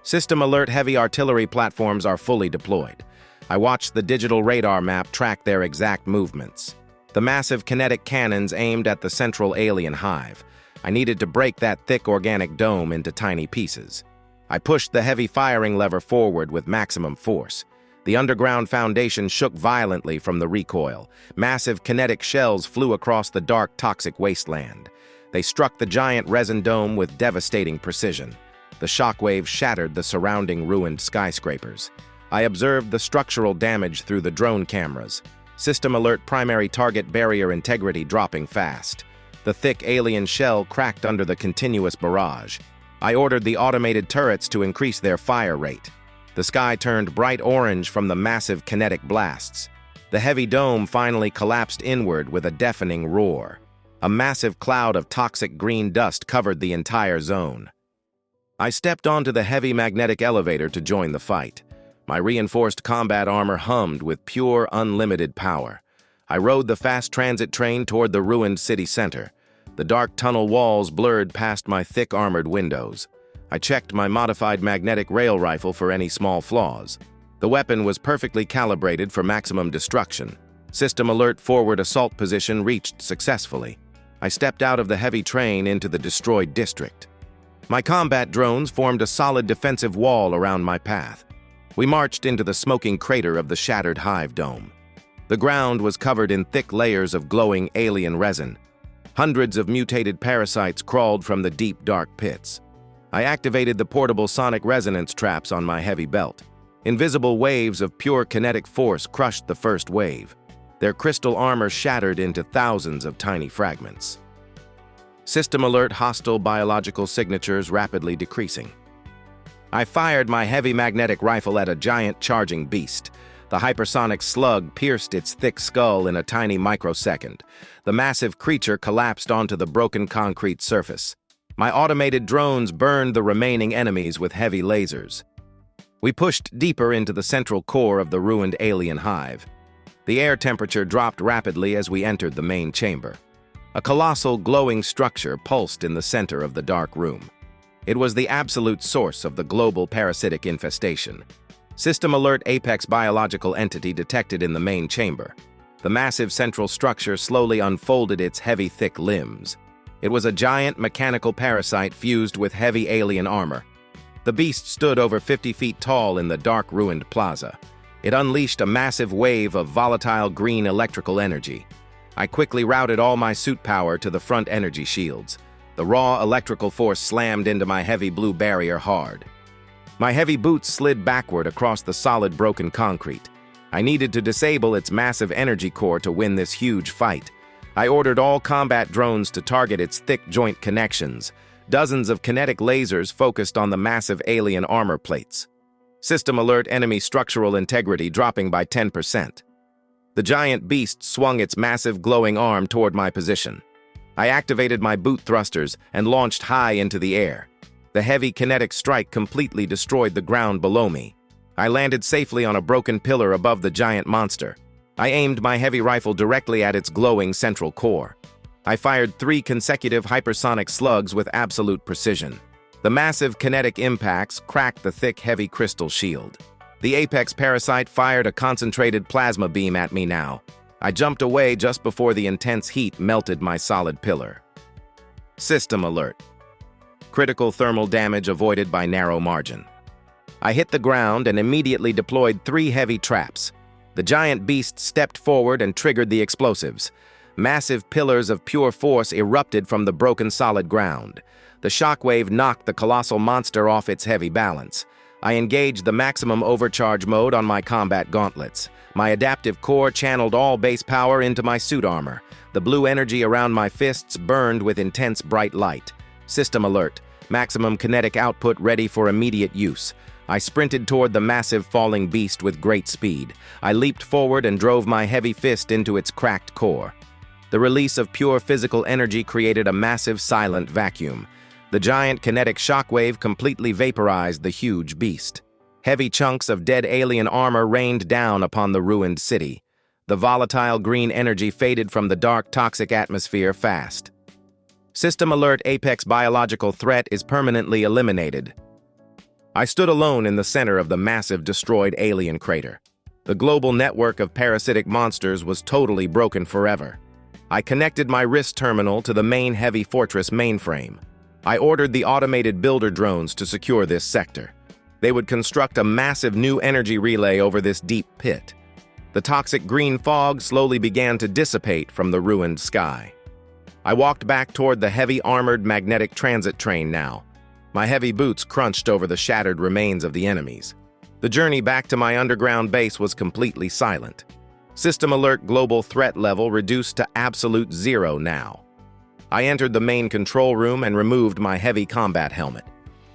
System alert heavy artillery platforms are fully deployed. I watched the digital radar map track their exact movements. The massive kinetic cannons aimed at the central alien hive. I needed to break that thick organic dome into tiny pieces. I pushed the heavy firing lever forward with maximum force. The underground foundation shook violently from the recoil. Massive kinetic shells flew across the dark, toxic wasteland. They struck the giant resin dome with devastating precision. The shockwave shattered the surrounding ruined skyscrapers. I observed the structural damage through the drone cameras. System alert primary target barrier integrity dropping fast. The thick alien shell cracked under the continuous barrage. I ordered the automated turrets to increase their fire rate. The sky turned bright orange from the massive kinetic blasts. The heavy dome finally collapsed inward with a deafening roar. A massive cloud of toxic green dust covered the entire zone. I stepped onto the heavy magnetic elevator to join the fight. My reinforced combat armor hummed with pure, unlimited power. I rode the fast transit train toward the ruined city center. The dark tunnel walls blurred past my thick armored windows. I checked my modified magnetic rail rifle for any small flaws. The weapon was perfectly calibrated for maximum destruction. System alert forward assault position reached successfully. I stepped out of the heavy train into the destroyed district. My combat drones formed a solid defensive wall around my path. We marched into the smoking crater of the shattered hive dome. The ground was covered in thick layers of glowing alien resin. Hundreds of mutated parasites crawled from the deep, dark pits. I activated the portable sonic resonance traps on my heavy belt. Invisible waves of pure kinetic force crushed the first wave. their crystal armor shattered into thousands of tiny fragments. System alert, hostile biological signatures rapidly decreasing. I fired my heavy magnetic rifle at a giant charging beast. The hypersonic slug pierced its thick skull in a tiny microsecond. The massive creature collapsed onto the broken concrete surface. My automated drones burned the remaining enemies with heavy lasers. We pushed deeper into the central core of the ruined alien hive. The air temperature dropped rapidly as we entered the main chamber. A colossal glowing structure pulsed in the center of the dark room. It was the absolute source of the global parasitic infestation. System alert, apex biological entity detected in the main chamber. The massive central structure slowly unfolded its heavy, thick limbs. It was a giant mechanical parasite fused with heavy alien armor. The beast stood over 50 feet tall in the dark, ruined plaza. It unleashed a massive wave of volatile green electrical energy. I quickly routed all my suit power to the front energy shields. The raw electrical force slammed into my heavy blue barrier hard. My heavy boots slid backward across the solid broken concrete. I needed to disable its massive energy core to win this huge fight. I ordered all combat drones to target its thick joint connections. Dozens of kinetic lasers focused on the massive alien armor plates. System alert, enemy structural integrity dropping by 10%. The giant beast swung its massive glowing arm toward my position. I activated my boot thrusters and launched high into the air. The heavy kinetic strike completely destroyed the ground below me. I landed safely on a broken pillar above the giant monster. I aimed my heavy rifle directly at its glowing central core. I fired 3 consecutive hypersonic slugs with absolute precision. The massive kinetic impacts cracked the thick, heavy crystal shield. The apex parasite fired a concentrated plasma beam at me now. I jumped away just before the intense heat melted my solid pillar. System alert. Critical thermal damage avoided by narrow margin. I hit the ground and immediately deployed 3 heavy traps. The giant beast stepped forward and triggered the explosives. Massive pillars of pure force erupted from the broken solid ground. The shockwave knocked the colossal monster off its heavy balance. I engaged the maximum overcharge mode on my combat gauntlets. My adaptive core channeled all base power into my suit armor. The blue energy around my fists burned with intense bright light. System alert. Maximum kinetic output ready for immediate use. I sprinted toward the massive falling beast with great speed. I leaped forward and drove my heavy fist into its cracked core. The release of pure physical energy created a massive silent vacuum. The giant kinetic shockwave completely vaporized the huge beast. Heavy chunks of dead alien armor rained down upon the ruined city. The volatile green energy faded from the dark, toxic atmosphere fast. System alert, apex biological threat is permanently eliminated. I stood alone in the center of the massive destroyed alien crater. The global network of parasitic monsters was totally broken forever. I connected my wrist terminal to the main heavy fortress mainframe. I ordered the automated builder drones to secure this sector. They would construct a massive new energy relay over this deep pit. The toxic green fog slowly began to dissipate from the ruined sky. I walked back toward the heavy armored magnetic transit train now. My heavy boots crunched over the shattered remains of the enemies. The journey back to my underground base was completely silent. System alert, global threat level reduced to absolute 0 now. I entered the main control room and removed my heavy combat helmet.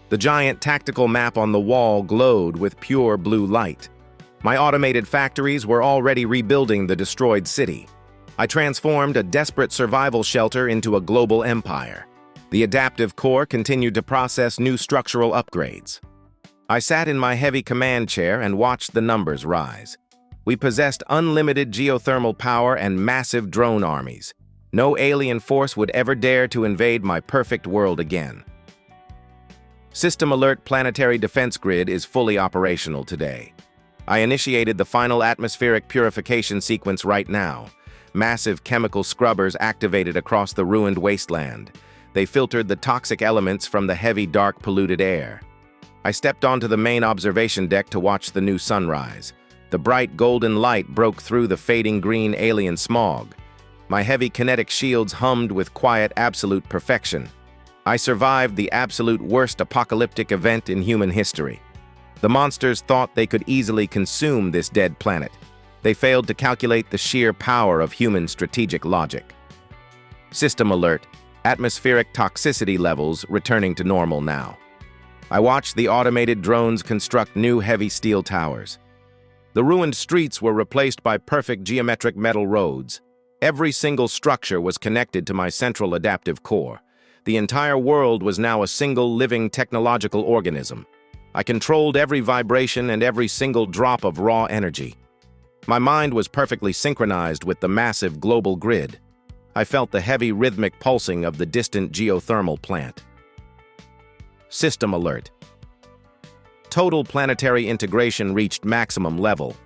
The giant tactical map on the wall glowed with pure blue light. My automated factories were already rebuilding the destroyed city. I transformed a desperate survival shelter into a global empire. The adaptive core continued to process new structural upgrades. I sat in my heavy command chair and watched the numbers rise. We possessed unlimited geothermal power and massive drone armies. No alien force would ever dare to invade my perfect world again. System alert, planetary defense grid is fully operational today. I initiated the final atmospheric purification sequence right now. Massive chemical scrubbers activated across the ruined wasteland. They filtered the toxic elements from the heavy, dark, polluted air. I stepped onto the main observation deck to watch the new sunrise. The bright golden light broke through the fading green alien smog. My heavy kinetic shields hummed with quiet, absolute perfection. I survived the absolute worst apocalyptic event in human history. The monsters thought they could easily consume this dead planet. They failed to calculate the sheer power of human strategic logic. System alert. Atmospheric toxicity levels returning to normal now. I watched the automated drones construct new heavy steel towers. The ruined streets were replaced by perfect geometric metal roads. Every single structure was connected to my central adaptive core. The entire world was now a single living technological organism. I controlled every vibration and every single drop of raw energy. My mind was perfectly synchronized with the massive global grid. I felt the heavy rhythmic pulsing of the distant geothermal plant. System alert. Total planetary integration reached maximum level.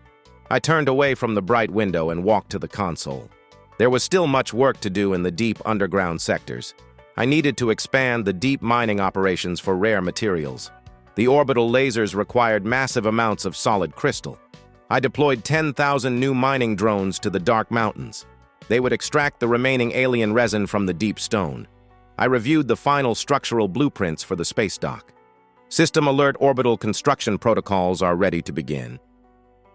I turned away from the bright window and walked to the console. There was still much work to do in the deep underground sectors. I needed to expand the deep mining operations for rare materials. The orbital lasers required massive amounts of solid crystal. I deployed 10,000 new mining drones to the dark mountains. They would extract the remaining alien resin from the deep stone. I reviewed the final structural blueprints for the space dock. System alert orbital construction protocols are ready to begin.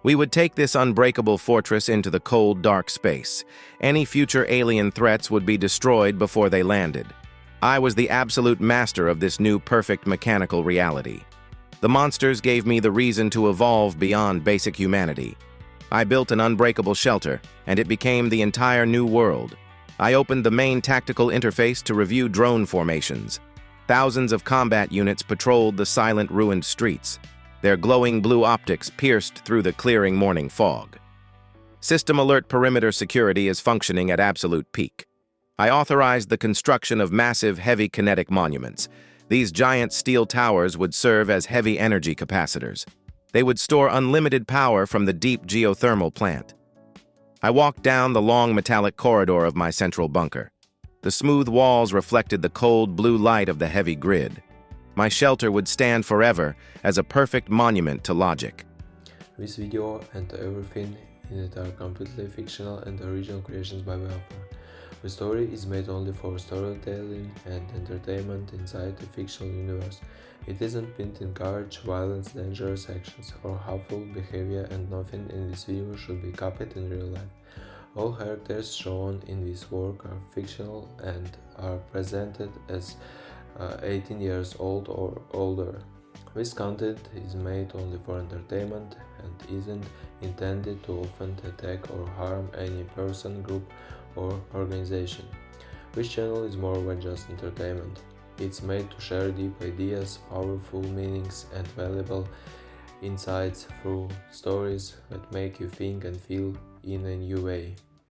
We would take this unbreakable fortress into the cold, dark space. Any future alien threats would be destroyed before they landed. I was the absolute master of this new perfect mechanical reality. The monsters gave me the reason to evolve beyond basic humanity. I built an unbreakable shelter, and it became the entire new world. I opened the main tactical interface to review drone formations. Thousands of combat units patrolled the silent, ruined streets. Their glowing blue optics pierced through the clearing morning fog. System alert perimeter security is functioning at absolute peak. I authorized the construction of massive, heavy kinetic monuments. These giant steel towers would serve as heavy energy capacitors. They would store unlimited power from the deep geothermal plant. I walked down the long metallic corridor of my central bunker. The smooth walls reflected the cold blue light of the heavy grid. My shelter would stand forever as a perfect monument to logic. This video and everything in it are completely fictional and original creations by the author. The story is made only for storytelling and entertainment inside the fictional universe. It isn't meant to encourage violence, dangerous actions, or harmful behavior, and nothing in this video should be copied in real life. All characters shown in this work are fictional and are presented as 18 years old or older. This content is made only for entertainment and isn't intended to offend, attack, or harm any person, group, or organization. This channel is more than just entertainment. It's made to share deep ideas, powerful meanings, and valuable insights through stories that make you think and feel in a new way.